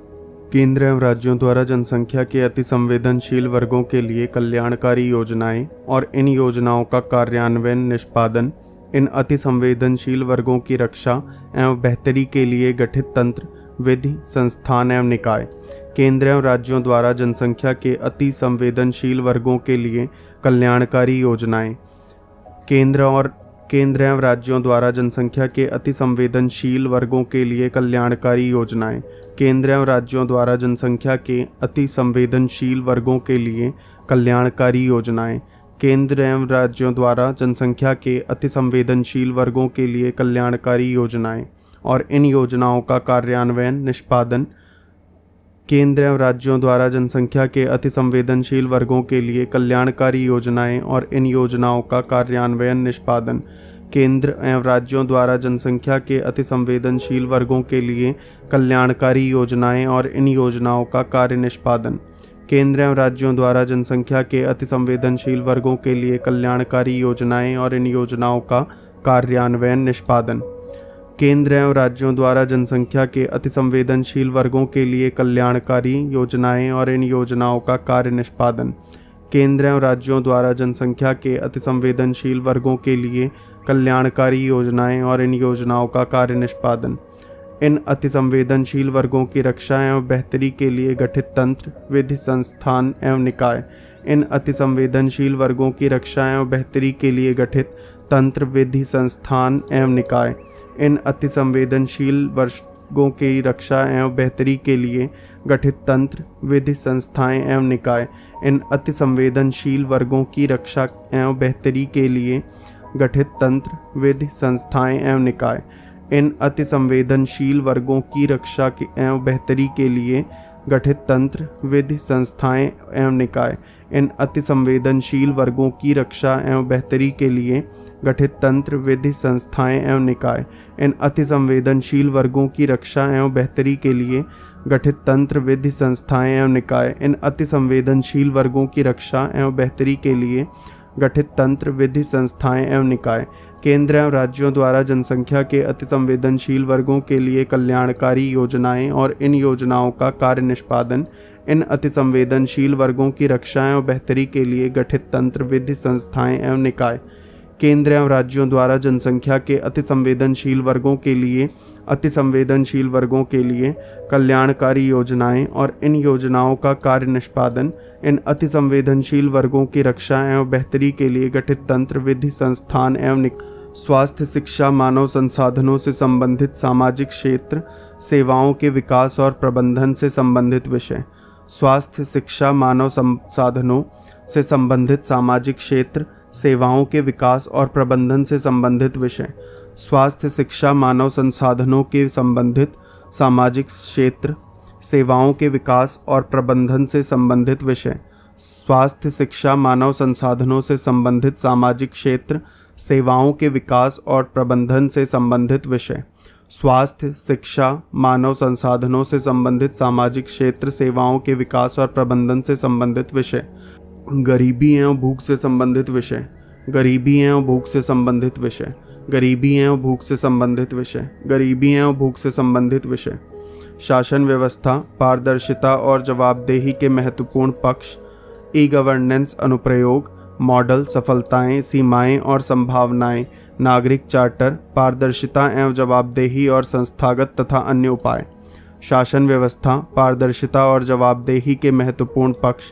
केंद्र एवं राज्यों द्वारा जनसंख्या के अति संवेदनशील वर्गों के लिए कल्याणकारी योजनाएं और इन योजनाओं का कार्यान्वयन निष्पादन। इन अति संवेदनशील वर्गों की रक्षा एवं बेहतरी के लिए गठित तंत्र, विधि, संस्थान एवं निकाय। केंद्र एवं राज्यों द्वारा जनसंख्या के अति संवेदनशील वर्गों के लिए कल्याणकारी योजनाएं। केंद्र एवं राज्यों द्वारा जनसंख्या के अति संवेदनशील वर्गों के लिए कल्याणकारी योजनाएं। केंद्र एवं राज्यों द्वारा जनसंख्या के अति संवेदनशील वर्गों के लिए कल्याणकारी योजनाएं। केंद्र एवं राज्यों द्वारा जनसंख्या के अति संवेदनशील वर्गों के लिए कल्याणकारी योजनाएं और इन योजनाओं का कार्यान्वयन निष्पादन। केंद्र एवं राज्यों द्वारा जनसंख्या के अति संवेदनशील वर्गों के लिए कल्याणकारी योजनाएं और इन योजनाओं का कार्यान्वयन निष्पादन। केंद्र एवं राज्यों द्वारा जनसंख्या के अति संवेदनशील वर्गों के लिए कल्याणकारी योजनाएं और इन योजनाओं का कार्य निष्पादन। केंद्र एवं राज्यों द्वारा जनसंख्या के अति संवेदनशील वर्गों के लिए कल्याणकारी योजनाएं और इन योजनाओं का कार्यान्वयन निष्पादन। केंद्र एवं राज्यों द्वारा जनसंख्या के अति संवेदनशील वर्गों के लिए कल्याणकारी योजनाएं और इन योजनाओं का कार्य निष्पादन। केंद्र एवं राज्यों द्वारा जनसंख्या के अति संवेदनशील वर्गों के लिए कल्याणकारी योजनाएं और इन योजनाओं का कार्य निष्पादन। इन अति संवेदनशील वर्गों की रक्षा एवं बेहतरी के लिए गठित तंत्र, विधि, संस्थान एवं निकाय। इन अतिसंवेदनशील वर्गों की रक्षा एवं बेहतरी के लिए गठित तंत्र, विधि, संस्थान एवं निकाय। इन अतिसंवेदनशील वर्गों की रक्षा एवं बेहतरी के लिए गठित तंत्र, विधि, संस्थाएं एवं निकाय। इन अतिसंवेदनशील वर्गों की रक्षा एवं बेहतरी के लिए गठित तंत्र, विधि, संस्थाएं एवं निकाय। इन अतिसंवेदनशील वर्गों की रक्षा एवं बेहतरी के लिए गठित तंत्र, विधि, संस्थाएं एवं निकाय। इन अतिसंवेदनशील वर्गों की रक्षा एवं बेहतरी के लिए गठित तंत्र, विधि, संस्थाएं एवं निकाय। इन अतिसंवेदनशील वर्गों की रक्षा एवं बेहतरी के लिए गठित तंत्र, विधि, संस्थाएं एवं निकाय। इन अतिसंवेदनशील वर्गों की रक्षा एवं बेहतरी के लिए गठित तंत्र, विधि, संस्थाएं एवं निकाय। केंद्र एवं राज्यों द्वारा जनसंख्या के अतिसंवेदनशील वर्गों के लिए कल्याणकारी योजनाएं और इन योजनाओं का कार्य निष्पादन। इन अतिसंवेदनशील वर्गों की रक्षा एवं बेहतरी के लिए गठित तंत्र, विधि, संस्थाएं एवं निकाय। केंद्र एवं राज्यों द्वारा जनसंख्या के अतिसंवेदनशील वर्गों के लिए कल्याणकारी योजनाएं और इन योजनाओं का कार्य निष्पादन। इन अतिसंवेदनशील वर्गों की रक्षा एवं बेहतरी के लिए गठित तंत्र, विधि, संस्थान एवं स्वास्थ्य, शिक्षा, मानव संसाधनों से संबंधित सामाजिक क्षेत्र, सेवाओं के विकास और प्रबंधन से संबंधित विषय। स्वास्थ्य, शिक्षा, मानव संसाधनों से संबंधित सामाजिक क्षेत्र, सेवाओं के विकास और प्रबंधन से संबंधित विषय। स्वास्थ्य, शिक्षा, मानव संसाधनों के संबंधित सामाजिक क्षेत्र, सेवाओं के विकास और प्रबंधन से संबंधित विषय। स्वास्थ्य, शिक्षा, मानव संसाधनों से संबंधित सामाजिक क्षेत्र, सेवाओं के विकास और प्रबंधन से संबंधित विषय। स्वास्थ्य, शिक्षा, मानव संसाधनों से संबंधित सामाजिक क्षेत्र, सेवाओं के विकास और प्रबंधन से संबंधित विषय। गरीबी एवं भूख से संबंधित विषय। गरीबी एवं भूख से संबंधित विषय। गरीबी एवं भूख से संबंधित विषय। गरीबी एवं भूख से संबंधित विषय। शासन व्यवस्था, पारदर्शिता और जवाबदेही के महत्वपूर्ण पक्ष। ई गवर्नेंस अनुप्रयोग, मॉडल, सफलताएं, सीमाएं और संभावनाएं। नागरिक चार्टर, पारदर्शिता एवं जवाबदेही और संस्थागत तथा अन्य उपाय। शासन व्यवस्था, पारदर्शिता और जवाबदेही के महत्वपूर्ण पक्ष।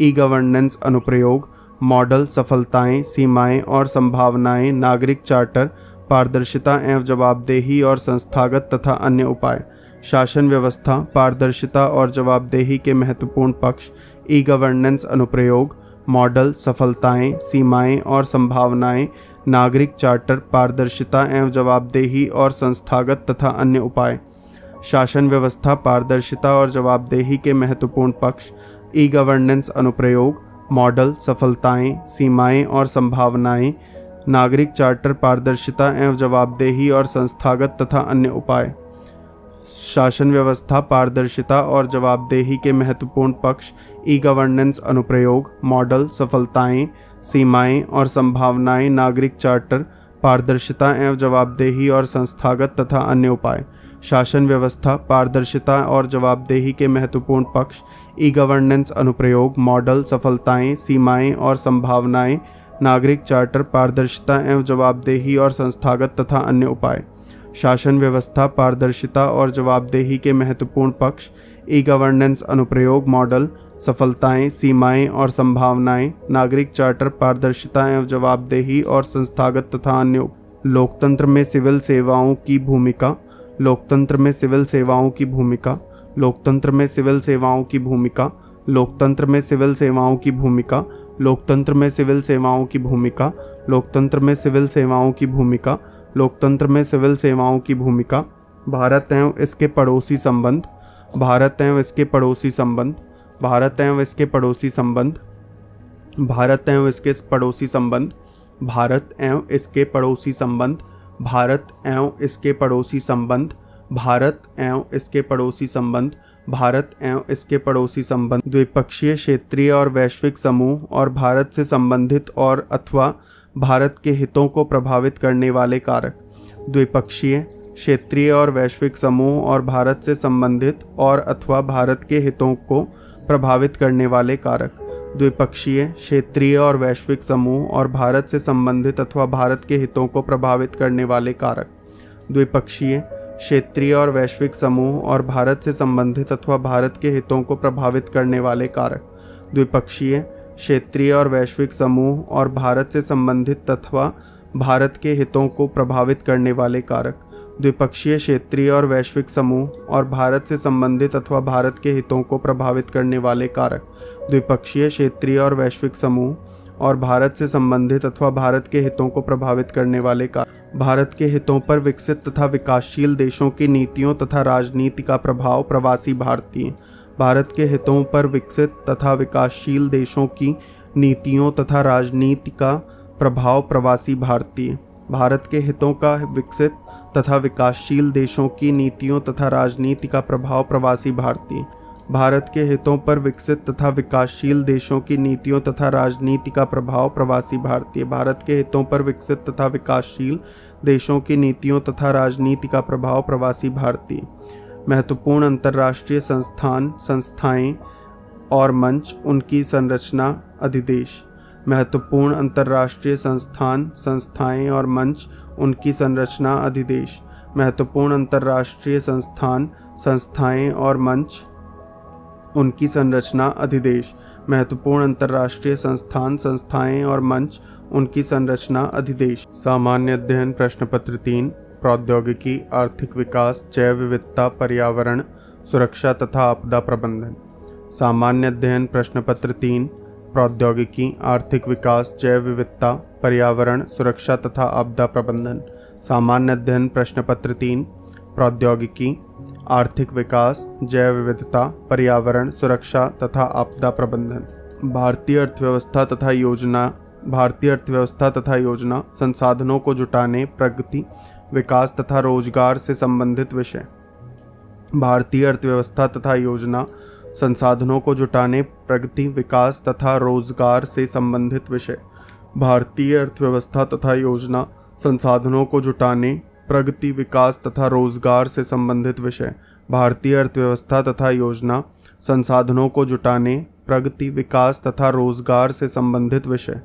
ई गवर्नेंस अनुप्रयोग, मॉडल, सफलताएं, सीमाएं और संभावनाएं। नागरिक चार्टर, पारदर्शिता एवं जवाबदेही और संस्थागत तथा अन्य उपाय। शासन व्यवस्था, पारदर्शिता और जवाबदेही के महत्वपूर्ण पक्ष। ई गवर्नेंस अनुप्रयोग, मॉडल, सफलताएं, सीमाएं और संभावनाएं। नागरिक चार्टर, पारदर्शिता एवं जवाबदेही और संस्थागत तथा अन्य उपाय। शासन व्यवस्था, पारदर्शिता और जवाबदेही के महत्वपूर्ण पक्ष। ई गवर्नेंस अनुप्रयोग, मॉडल, सफलताएं, सीमाएं और संभावनाएं। नागरिक चार्टर, पारदर्शिता एवं जवाबदेही और संस्थागत तथा अन्य उपाय। शासन व्यवस्था, पारदर्शिता और जवाबदेही के महत्वपूर्ण पक्ष। ई गवर्नेंस अनुप्रयोग, मॉडल, सफलताएं, सीमाएं और संभावनाएं। नागरिक चार्टर, पारदर्शिता एवं जवाबदेही और संस्थागत तथा अन्य उपाय। शासन व्यवस्था, पारदर्शिता और जवाबदेही के महत्वपूर्ण पक्ष। ई गवर्नेंस अनुप्रयोग, मॉडल, सफलताएं, सीमाएं और संभावनाएं। नागरिक चार्टर, पारदर्शिता एवं जवाबदेही और संस्थागत तथा अन्य उपाय। शासन व्यवस्था, पारदर्शिता और जवाबदेही के महत्वपूर्ण पक्ष। ई गवर्नेंस अनुप्रयोग, मॉडल, सफलताएं, सीमाएं और संभावनाएं। नागरिक चार्टर, पारदर्शिता एवं जवाबदेही और संस्थागत तथा अन्य। लोकतंत्र में सिविल सेवाओं की भूमिका। लोकतंत्र में सिविल सेवाओं की भूमिका। लोकतंत्र में सिविल सेवाओं की भूमिका। लोकतंत्र में सिविल सेवाओं की भूमिका। लोकतंत्र में सिविल सेवाओं की भूमिका। लोकतंत्र में सिविल सेवाओं की भूमिका। लोकतंत्र में सिविल सेवाओं की भूमिका। भारत एवं इसके पड़ोसी संबंध। भारत एवं इसके पड़ोसी संबंध। भारत एवं इसके पड़ोसी संबंध। भारत एवं इसके पड़ोसी संबंध। भारत एवं इसके पड़ोसी संबंध। भारत एवं इसके पड़ोसी संबंध। भारत एवं इसके पड़ोसी संबंध। भारत एवं इसके पड़ोसी संबंध। द्विपक्षीय, क्षेत्रीय और वैश्विक समूह और भारत से संबंधित और अथवा भारत के हितों को प्रभावित करने वाले कारक। द्विपक्षीय, क्षेत्रीय और वैश्विक समूह और भारत से संबंधित और अथवा भारत के हितों को प्रभावित करने वाले कारक। द्विपक्षीय, क्षेत्रीय और वैश्विक समूह और भारत से संबंधित अथवा भारत के हितों को प्रभावित करने वाले कारक। द्विपक्षीय, क्षेत्रीय और वैश्विक समूह और भारत से संबंधित अथवा भारत के हितों को प्रभावित करने वाले कारक। द्विपक्षीय, क्षेत्रीय और वैश्विक समूह और भारत से संबंधित अथवा भारत के हितों को प्रभावित करने वाले कारक। द्विपक्षीय, क्षेत्रीय और वैश्विक समूह और भारत से संबंधित अथवा भारत के हितों को प्रभावित करने वाले कारक। द्विपक्षीय, क्षेत्रीय और वैश्विक समूह और भारत से संबंधित अथवा भारत के हितों को प्रभावित करने वाले कारक। भारत के हितों पर विकसित तथा विकासशील देशों की नीतियों तथा राजनीति का प्रभाव। प्रवासी भारतीय। भारत के हितों पर विकसित तथा विकासशील देशों की नीतियों तथा राजनीति का प्रभाव। प्रवासी भारतीय। भारत के हितों का विकसित तथा विकासशील देशों की नीतियों तथा राजनीति का प्रभाव। प्रवासी भारतीय। भारत के हितों पर विकसित तथा विकासशील देशों की नीतियों तथा राजनीति का प्रभाव। प्रवासी भारतीय। भारत के हितों पर विकसित तथा विकासशील देशों की नीतियों तथा राजनीति का प्रभाव। प्रवासी भारतीय। महत्वपूर्ण अंतर्राष्ट्रीय संस्थान, संस्थाएं और मंच, उनकी संरचना, अधिदेश। महत्वपूर्ण अंतर्राष्ट्रीय संस्थान, संस्थाएं और मंच, उनकी संरचना, अधिदेश। महत्वपूर्ण अंतर्राष्ट्रीय संस्थान, संस्थाएं और मंच, उनकी संरचना, अधिदेश। महत्वपूर्ण अंतर्राष्ट्रीय संस्थान, संस्थाएं और मंच, उनकी संरचना, अधिदेश। सामान्य अध्ययन प्रश्न पत्र 3। प्रौद्योगिकी, आर्थिक विकास, जैव विविधता, पर्यावरण सुरक्षा तथा आपदा प्रबंधन। सामान्य अध्ययन प्रश्न पत्र 3। प्रौद्योगिकी, आर्थिक विकास, जैव विविधता, पर्यावरण सुरक्षा तथा आपदा प्रबंधन। सामान्य अध्ययन प्रश्न पत्र 3। प्रौद्योगिकी, आर्थिक विकास, जैव विविधता, पर्यावरण सुरक्षा तथा आपदा प्रबंधन। भारतीय अर्थव्यवस्था तथा योजना। भारतीय अर्थव्यवस्था तथा योजना संसाधनों को जुटाने, प्रगति, विकास तथा रोजगार से संबंधित विषय। भारतीय अर्थव्यवस्था तथा योजना संसाधनों को जुटाने, प्रगति, विकास तथा रोजगार से संबंधित विषय। भारतीय अर्थव्यवस्था तथा योजना संसाधनों को जुटाने, प्रगति, विकास तथा रोजगार से संबंधित विषय। भारतीय अर्थव्यवस्था तथा योजना संसाधनों को जुटाने, प्रगति, विकास तथा रोजगार से संबंधित विषय।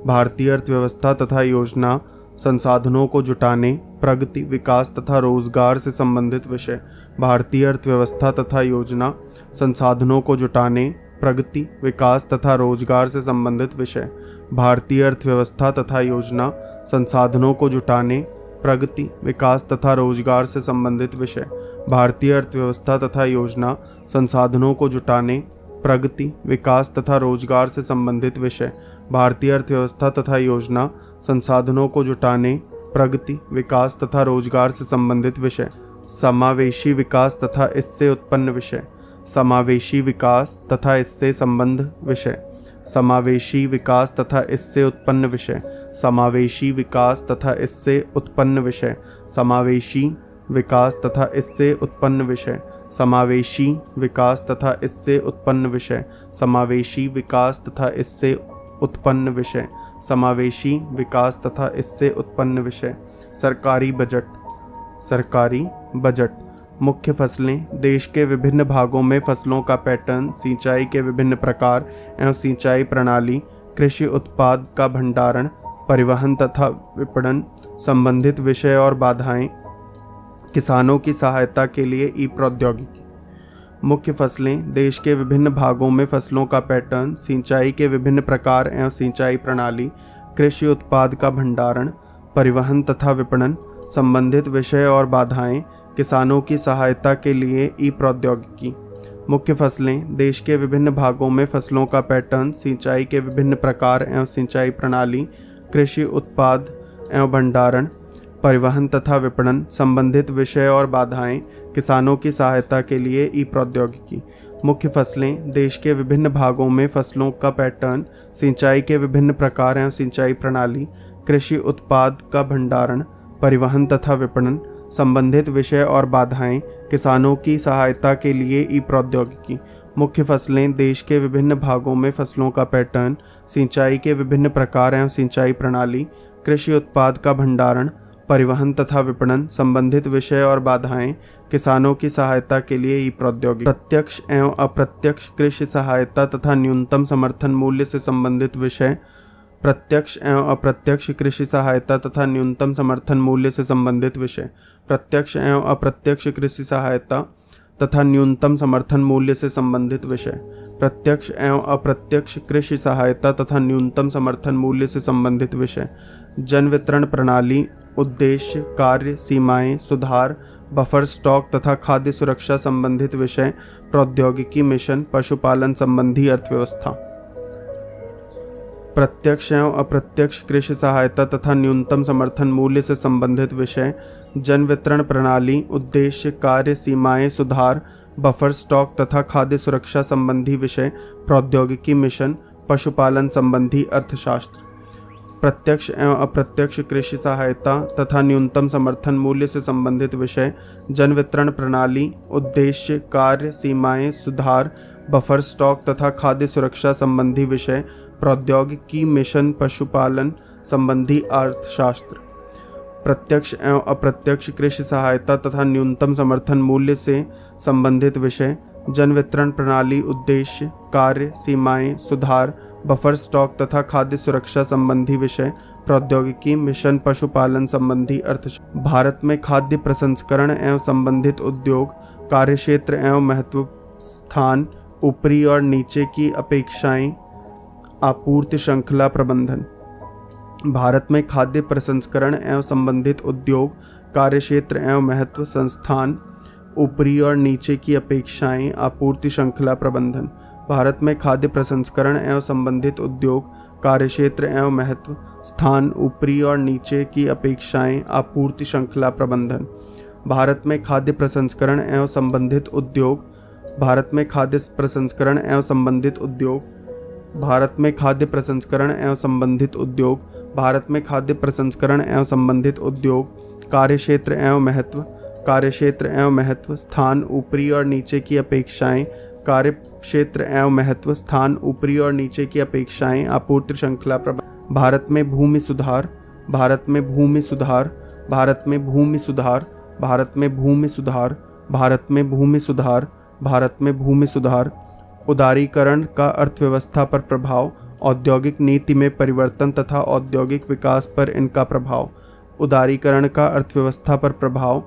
भारतीय अर्थव्यवस्था तथा योजना संसाधनों को जुटाने, प्रगति, विकास तथा रोजगार से संबंधित विषय। भारतीय अर्थव्यवस्था तथा योजना संसाधनों को जुटाने, प्रगति, विकास तथा रोजगार से संबंधित विषय। भारतीय अर्थव्यवस्था तथा योजना संसाधनों को जुटाने, प्रगति, विकास तथा रोजगार से संबंधित विषय। भारतीय अर्थव्यवस्था तथा योजना संसाधनों को जुटाने, प्रगति, विकास तथा रोजगार से संबंधित विषय। भारतीय अर्थव्यवस्था तथा योजना संसाधनों को जुटाने, प्रगति, विकास तथा रोजगार से संबंधित विषय। समावेशी विकास तथा इससे उत्पन्न विषय। समावेशी विकास तथा इससे संबंध विषय। समावेशी विकास तथा इससे उत्पन्न विषय। समावेशी विकास तथा इससे उत्पन्न विषय। समावेशी विकास तथा इससे उत्पन्न विषय। समावेशी विकास तथा इससे उत्पन्न विषय। समावेशी विकास तथा इससे उत्पन्न विषय। समावेशी विकास तथा इससे उत्पन्न विषय। सरकारी बजट। सरकारी बजट। मुख्य फसलें। देश के विभिन्न भागों में फसलों का पैटर्न, सिंचाई के विभिन्न प्रकार एवं सिंचाई प्रणाली, कृषि उत्पाद का भंडारण, परिवहन तथा विपणन, संबंधित विषय और बाधाएं, किसानों की सहायता के लिए ई प्रौद्योगिकी। मुख्य फसलें। देश के विभिन्न भागों में फसलों का पैटर्न, सिंचाई के विभिन्न प्रकार एवं सिंचाई प्रणाली, कृषि उत्पाद का भंडारण, परिवहन तथा विपणन, संबंधित विषय और बाधाएं, किसानों की सहायता के लिए ई प्रौद्योगिकी। मुख्य फसलें। देश के विभिन्न भागों में फसलों का पैटर्न, सिंचाई के विभिन्न प्रकार एवं सिंचाई प्रणाली, कृषि उत्पाद एवं भंडारण, परिवहन तथा विपणन, संबंधित विषय और बाधाएं, किसानों की सहायता के लिए ई प्रौद्योगिकी। मुख्य फसलें। देश के विभिन्न भागों में फसलों का पैटर्न, सिंचाई के विभिन्न प्रकार एवं सिंचाई प्रणाली, कृषि उत्पाद का भंडारण, परिवहन तथा विपणन, संबंधित विषय और बाधाएं, किसानों की सहायता के लिए ई प्रौद्योगिकी। मुख्य फसलें। देश के विभिन्न भागों में फसलों का पैटर्न, सिंचाई के विभिन्न प्रकार एवं सिंचाई प्रणाली, कृषि उत्पाद का भंडारण, परिवहन तथा विपणन, संबंधित विषय और बाधाएं, किसानों की सहायता के लिए ई प्रौद्योगिकी। प्रत्यक्ष एवं अप्रत्यक्ष कृषि सहायता तथा न्यूनतम समर्थन मूल्य से संबंधित विषय। प्रत्यक्ष एवं अप्रत्यक्ष कृषि सहायता तथा न्यूनतम समर्थन मूल्य से संबंधित विषय। प्रत्यक्ष एवं अप्रत्यक्ष कृषि सहायता तथा न्यूनतम समर्थन मूल्य से संबंधित विषय। प्रत्यक्ष एवं अप्रत्यक्ष कृषि सहायता तथा न्यूनतम समर्थन मूल्य से संबंधित विषय। जन वितरण प्रणाली, उद्देश्य, कार्य, सीमाएं, सुधार, बफर स्टॉक तथा खाद्य सुरक्षा संबंधित विषय। प्रौद्योगिकी मिशन, पशुपालन संबंधी अर्थव्यवस्था। प्रत्यक्ष एवं अप्रत्यक्ष कृषि सहायता तथा न्यूनतम समर्थन मूल्य से संबंधित विषय। जन वितरण प्रणाली, उद्देश्य, कार्य, सीमाएं, सुधार, बफर स्टॉक तथा खाद्य सुरक्षा संबंधी विषय। प्रौद्योगिकी मिशन, पशुपालन संबंधी अर्थशास्त्र। प्रत्यक्ष एवं अप्रत्यक्ष कृषि सहायता तथा न्यूनतम समर्थन मूल्य से संबंधित विषय। जन वितरण प्रणाली, उद्देश्य, कार्य, सीमाएं, सुधार, बफर स्टॉक तथा खाद्य सुरक्षा संबंधी विषय। प्रौद्योगिकी मिशन, पशुपालन संबंधी अर्थशास्त्र। प्रत्यक्ष एवं अप्रत्यक्ष कृषि सहायता तथा न्यूनतम समर्थन मूल्य से संबंधित विषय। जन वितरण प्रणाली, उद्देश्य, कार्य, सीमाएं, सुधार, बफर स्टॉक तथा खाद्य सुरक्षा संबंधी विषय। प्रौद्योगिकी मिशन, पशुपालन संबंधी अर्थशास्त्र। भारत में खाद्य प्रसंस्करण एवं संबंधित उद्योग, कार्यक्षेत्र एवं महत्व स्थान, ऊपरी और नीचे की अपेक्षाएं, आपूर्ति श्रृंखला प्रबंधन। भारत में खाद्य प्रसंस्करण एवं संबंधित उद्योग, कार्यक्षेत्र एवं महत्व, संस्थान, ऊपरी और नीचे की अपेक्षाएं, आपूर्ति श्रृंखला प्रबंधन। भारत में खाद्य प्रसंस्करण एवं संबंधित उद्योग, कार्यक्षेत्र एवं महत्व, स्थान, ऊपरी और नीचे की अपेक्षाएं, आपूर्ति श्रृंखला प्रबंधन। भारत में खाद्य प्रसंस्करण एवं संबंधित उद्योग, भारत में खाद्य प्रसंस्करण एवं संबंधित उद्योग, भारत में खाद्य प्रसंस्करण एवं संबंधित उद्योग, भारत में खाद्य प्रसंस्करण एवं संबंधित उद्योग, कार्यक्षेत्र एवं महत्व, कार्यक्षेत्र एवं महत्व, स्थान, ऊपरी और नीचे की अपेक्षाएं, कार्यक्षेत्र एवं महत्व, स्थान, ऊपरी और नीचे की अपेक्षाएं, आपूर्ति श्रृंखला प्रबंधन। भारत में भूमि सुधार, भारत में भूमि सुधार, भारत में भूमि सुधार, भारत में भूमि सुधार, भारत में भूमि सुधार, भारत में भूमि सुधार। उदारीकरण का अर्थव्यवस्था पर प्रभाव, औद्योगिक नीति में परिवर्तन तथा औद्योगिक विकास पर इनका प्रभाव। उदारीकरण का अर्थव्यवस्था पर प्रभाव,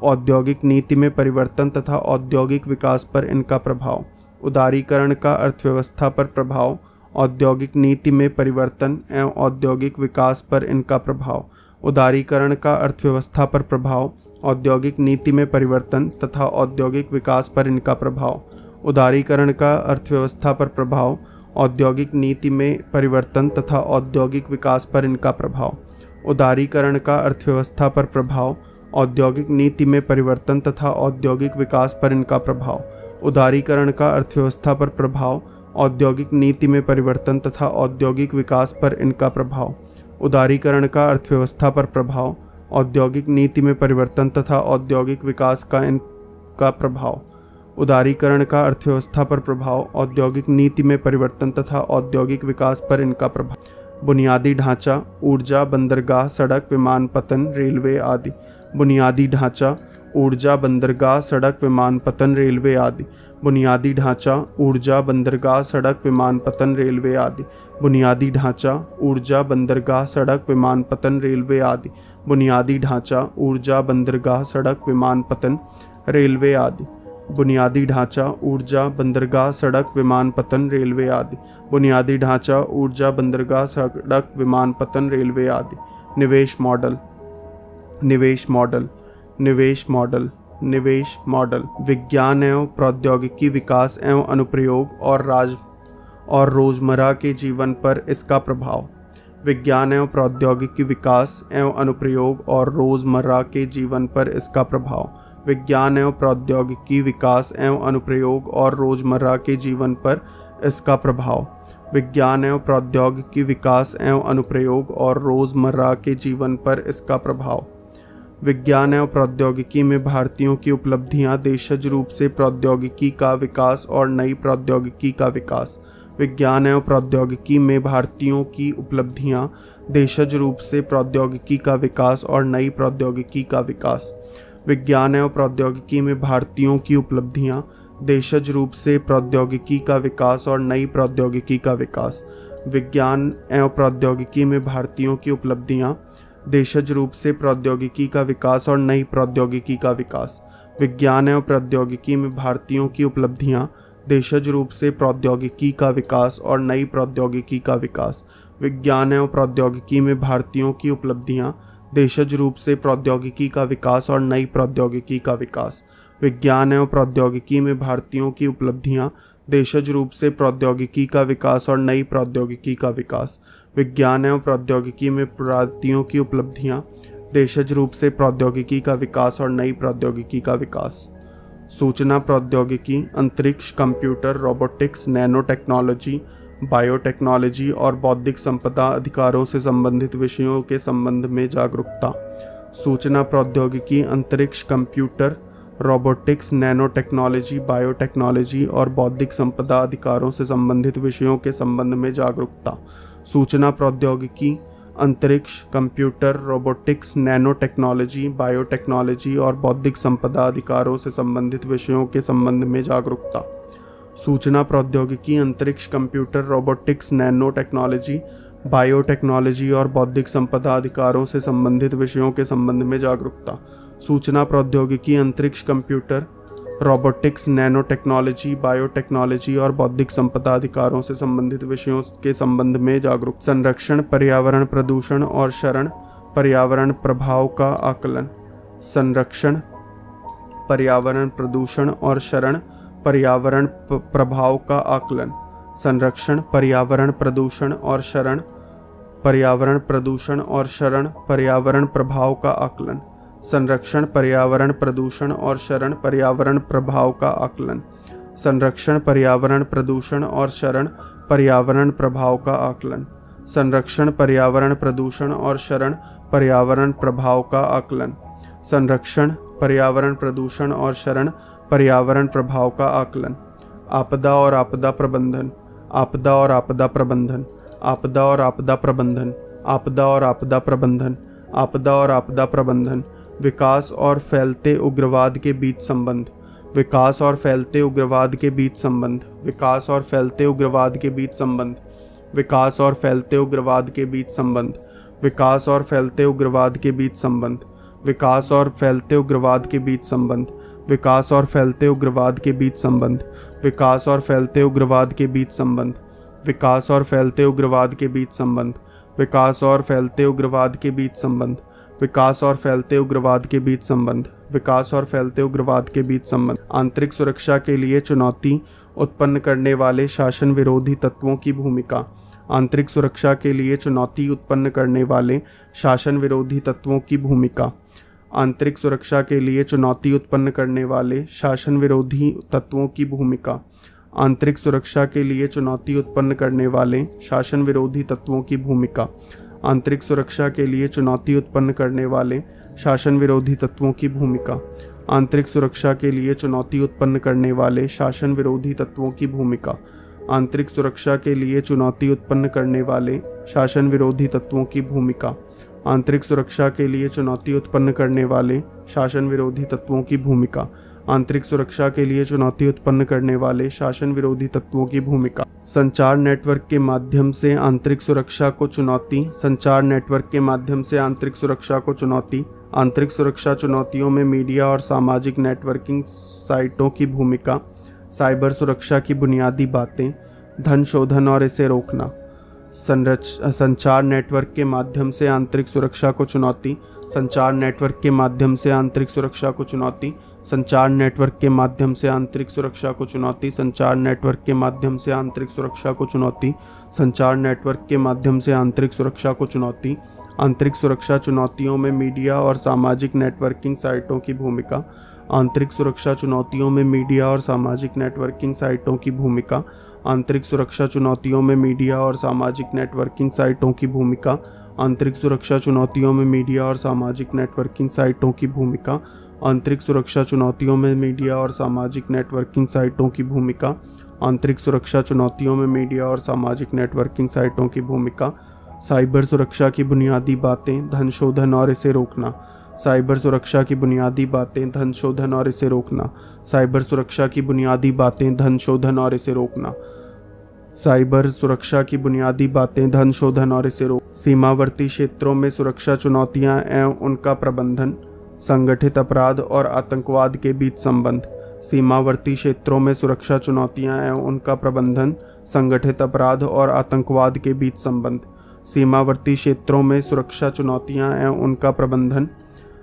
औद्योगिक नीति में परिवर्तन तथा औद्योगिक विकास पर इनका प्रभाव। उदारीकरण का अर्थव्यवस्था पर प्रभाव, औद्योगिक नीति में परिवर्तन एवं औद्योगिक विकास पर इनका प्रभाव। उदारीकरण का अर्थव्यवस्था पर प्रभाव, औद्योगिक नीति में परिवर्तन तथा औद्योगिक विकास पर इनका प्रभाव। उदारीकरण का अर्थव्यवस्था पर प्रभाव, औद्योगिक नीति में परिवर्तन तथा औद्योगिक विकास पर इनका प्रभाव। उदारीकरण का अर्थव्यवस्था पर प्रभाव, औद्योगिक नीति में परिवर्तन तथा औद्योगिक विकास पर इनका प्रभाव। उदारीकरण का अर्थव्यवस्था पर प्रभाव, औद्योगिक नीति में परिवर्तन तथा औद्योगिक विकास पर इनका प्रभाव। उदारीकरण का अर्थव्यवस्था पर प्रभाव, औद्योगिक नीति में परिवर्तन तथा औद्योगिक विकास का इनका प्रभाव। उदारीकरण का अर्थव्यवस्था पर प्रभाव, औद्योगिक नीति में परिवर्तन तथा औद्योगिक विकास पर इनका प्रभाव। बुनियादी ढांचा, ऊर्जा, बंदरगाह, सड़क, विमानपत्तन, रेलवे आदि। बुनियादी ढांचा, ऊर्जा, बंदरगाह, सड़क, विमानपत्तन, रेलवे आदि। बुनियादी ढांचा, ऊर्जा, बंदरगाह, सड़क, विमानपत्तन, रेलवे आदि। बुनियादी ढांचा, ऊर्जा, बंदरगाह, सड़क, विमानपत्तन, रेलवे आदि। बुनियादी ढांचा, ऊर्जा, बंदरगाह, सड़क, विमानपत्तन, रेलवे आदि। बुनियादी ढांचा, ऊर्जा, बंदरगाह, सड़क, विमानपत्तन, रेलवे आदि। बुनियादी ढांचा, ऊर्जा, बंदरगाह, सड़क, विमानपत्तन, रेलवे आदि। निवेश मॉडल, निवेश मॉडल, निवेश मॉडल, निवेश मॉडल। विज्ञान एवं प्रौद्योगिकी विकास एवं अनुप्रयोग और रोजमर्रा के जीवन पर इसका प्रभाव। विज्ञान एवं प्रौद्योगिकी विकास एवं अनुप्रयोग और रोजमर्रा के जीवन पर इसका प्रभाव। विज्ञान एवं प्रौद्योगिकी विकास एवं अनुप्रयोग और रोजमर्रा के जीवन पर इसका प्रभाव। विज्ञान एवं प्रौद्योगिकी विकास एवं अनुप्रयोग और रोजमर्रा के जीवन पर इसका प्रभाव। विज्ञान एवं प्रौद्योगिकी में भारतीयों की उपलब्धियां, देशज रूप से प्रौद्योगिकी का विकास और नई प्रौद्योगिकी का विकास। विज्ञान एवं प्रौद्योगिकी में भारतीयों की उपलब्धियां, देशज रूप से प्रौद्योगिकी का विकास और नई प्रौद्योगिकी का विकास। विज्ञान एवं प्रौद्योगिकी में भारतीयों की उपलब्धियां, देशज रूप से प्रौद्योगिकी का विकास और नई प्रौद्योगिकी का विकास। विज्ञान एवं प्रौद्योगिकी में भारतीयों की उपलब्धियां, देशज रूप से प्रौद्योगिकी का विकास और नई प्रौद्योगिकी का विकास। विज्ञान एवं प्रौद्योगिकी में भारतीयों की उपलब्धियां, देशज रूप से प्रौद्योगिकी का विकास और नई प्रौद्योगिकी का विकास। विज्ञान एवं प्रौद्योगिकी में भारतीयों की उपलब्धियां, देशज रूप से प्रौद्योगिकी का विकास और नई प्रौद्योगिकी का विकास। विज्ञान एवं प्रौद्योगिकी में भारतीयों की उपलब्धियां, देशज रूप से प्रौद्योगिकी का विकास और नई प्रौद्योगिकी का विकास। विज्ञान एवं प्रौद्योगिकी में भारतीयों की उपलब्धियां, देशज रूप से प्रौद्योगिकी का विकास और नई प्रौद्योगिकी का विकास। सूचना प्रौद्योगिकी, अंतरिक्ष, computer, robotics, nano technology, biotechnology और बौद्धिक संपदा अधिकारों से संबंधित विषयों के संबंध में जागरूकता। सूचना प्रौद्योगिकी, अंतरिक्ष, computer, robotics, nano technology, biotechnology और बौद्धिक संपदा अधिकारों से संबंधित विषयों के संबंध में जागरूकता। सूचना प्रौद्योगिकी, अंतरिक्ष, computer, robotics, nano technology, biotechnology और बौद्धिक संपदा अधिकारों से संबंधित विषयों के संबंध में जागरूकता। सूचना प्रौद्योगिकी, अंतरिक्ष, computer, robotics, nano technology, biotechnology और बौद्धिक संपदा अधिकारों से संबंधित विषयों के संबंध में जागरूकता। सूचना प्रौद्योगिकी, अंतरिक्ष, computer, robotics, nano technology, biotechnology और बौद्धिक संपदा अधिकारों से संबंधित विषयों के संबंध में जागरूक। संरक्षण, पर्यावरण प्रदूषण और शरण, पर्यावरण प्रभाव का आकलन। संरक्षण, पर्यावरण प्रदूषण और शरण, पर्यावरण प्रभाव का आकलन। संरक्षण, पर्यावरण प्रदूषण और शरण, पर्यावरण प्रदूषण और शरण, पर्यावरण प्रभाव का आकलन। संरक्षण, पर्यावरण प्रदूषण और शरण, पर्यावरण प्रभाव का आकलन। संरक्षण, पर्यावरण प्रदूषण और शरण, पर्यावरण प्रभाव का आकलन। संरक्षण, पर्यावरण प्रदूषण और शरण, पर्यावरण प्रभाव का आकलन। संरक्षण, पर्यावरण प्रदूषण और शरण, पर्यावरण प्रभाव का आकलन। आपदा और आपदा प्रबंधन। आपदा और आपदा प्रबंधन। आपदा और आपदा प्रबंधन। आपदा और आपदा प्रबंधन। आपदा और आपदा प्रबंधन। विकास और फैलते उग्रवाद के बीच संबंध। विकास और फैलते उग्रवाद के बीच संबंध। विकास और फैलते उग्रवाद के बीच संबंध। विकास और फैलते उग्रवाद के बीच संबंध। विकास और फैलते उग्रवाद के बीच संबंध। विकास और फैलते उग्रवाद के बीच संबंध। विकास और फैलते उग्रवाद के बीच संबंध। विकास और फैलते उग्रवाद के बीच संबंध। विकास और फैलते उग्रवाद के बीच संबंध। विकास और फैलते उग्रवाद के बीच संबंध। विकास और फैलते उग्रवाद के बीच संबंध। विकास और फैलते उग्रवाद के बीच संबंध। आंतरिक सुरक्षा के लिए चुनौती उत्पन्न करने वाले शासन विरोधी तत्वों की भूमिका। आंतरिक सुरक्षा के लिए चुनौती उत्पन्न करने वाले शासन विरोधी तत्वों की भूमिका। आंतरिक सुरक्षा के लिए चुनौती उत्पन्न करने वाले शासन विरोधी तत्वों की भूमिका। आंतरिक सुरक्षा के लिए चुनौती उत्पन्न करने वाले शासन विरोधी तत्वों की भूमिका। आंतरिक सुरक्षा के लिए चुनौती उत्पन्न करने वाले शासन विरोधी तत्वों की भूमिका। आंतरिक सुरक्षा के लिए चुनौती उत्पन्न करने वाले शासन विरोधी तत्वों की भूमिका। आंतरिक सुरक्षा के लिए चुनौती उत्पन्न करने वाले शासन विरोधी तत्वों की भूमिका। आंतरिक सुरक्षा के लिए चुनौती उत्पन्न करने वाले शासन विरोधी तत्वों की भूमिका। आंतरिक सुरक्षा के लिए चुनौती उत्पन्न करने वाले शासन विरोधी तत्वों की भूमिका। संचार नेटवर्क के माध्यम से आंतरिक सुरक्षा को चुनौती। संचार नेटवर्क के माध्यम से आंतरिक सुरक्षा को चुनौती। आंतरिक सुरक्षा चुनौतियों में मीडिया और सामाजिक नेटवर्किंग साइटों की भूमिका। साइबर सुरक्षा की बुनियादी बातें। धन शोधन और इसे रोकना। संचार नेटवर्क के माध्यम से आंतरिक सुरक्षा को चुनौती। संचार नेटवर्क के माध्यम से आंतरिक सुरक्षा को चुनौती। संचार नेटवर्क के माध्यम से आंतरिक सुरक्षा को चुनौती। संचार नेटवर्क के माध्यम से आंतरिक सुरक्षा को चुनौती। संचार नेटवर्क के माध्यम से आंतरिक सुरक्षा को चुनौती। आंतरिक सुरक्षा चुनौतियों में मीडिया और सामाजिक नेटवर्किंग साइटों की भूमिका। आंतरिक सुरक्षा चुनौतियों में मीडिया और सामाजिक नेटवर्किंग साइटों की भूमिका। आंतरिक सुरक्षा चुनौतियों में मीडिया और सामाजिक नेटवर्किंग साइटों की भूमिका। आंतरिक सुरक्षा चुनौतियों में मीडिया और सामाजिक नेटवर्किंग साइटों की भूमिका। आंतरिक सुरक्षा चुनौतियों में मीडिया और सामाजिक नेटवर्किंग साइटों की भूमिका। आंतरिक सुरक्षा चुनौतियों में मीडिया और सामाजिक नेटवर्किंग साइटों की भूमिका। साइबर सुरक्षा की बुनियादी बातें। धन शोधन और इसे रोकना। साइबर सुरक्षा की बुनियादी बातें। धन शोधन और इसे रोकना। साइबर सुरक्षा की बुनियादी बातें। धन शोधन और इसे रोकना। साइबर सुरक्षा की बुनियादी बातें। धन शोधन और इसे रोक। सीमावर्ती क्षेत्रों में सुरक्षा चुनौतियां एवं उनका प्रबंधन। संगठित अपराध और आतंकवाद के बीच संबंध, सीमावर्ती क्षेत्रों में सुरक्षा चुनौतियां एवं उनका प्रबंधन, संगठित अपराध और आतंकवाद के बीच संबंध, सीमावर्ती क्षेत्रों में सुरक्षा चुनौतियां एवं उनका प्रबंधन,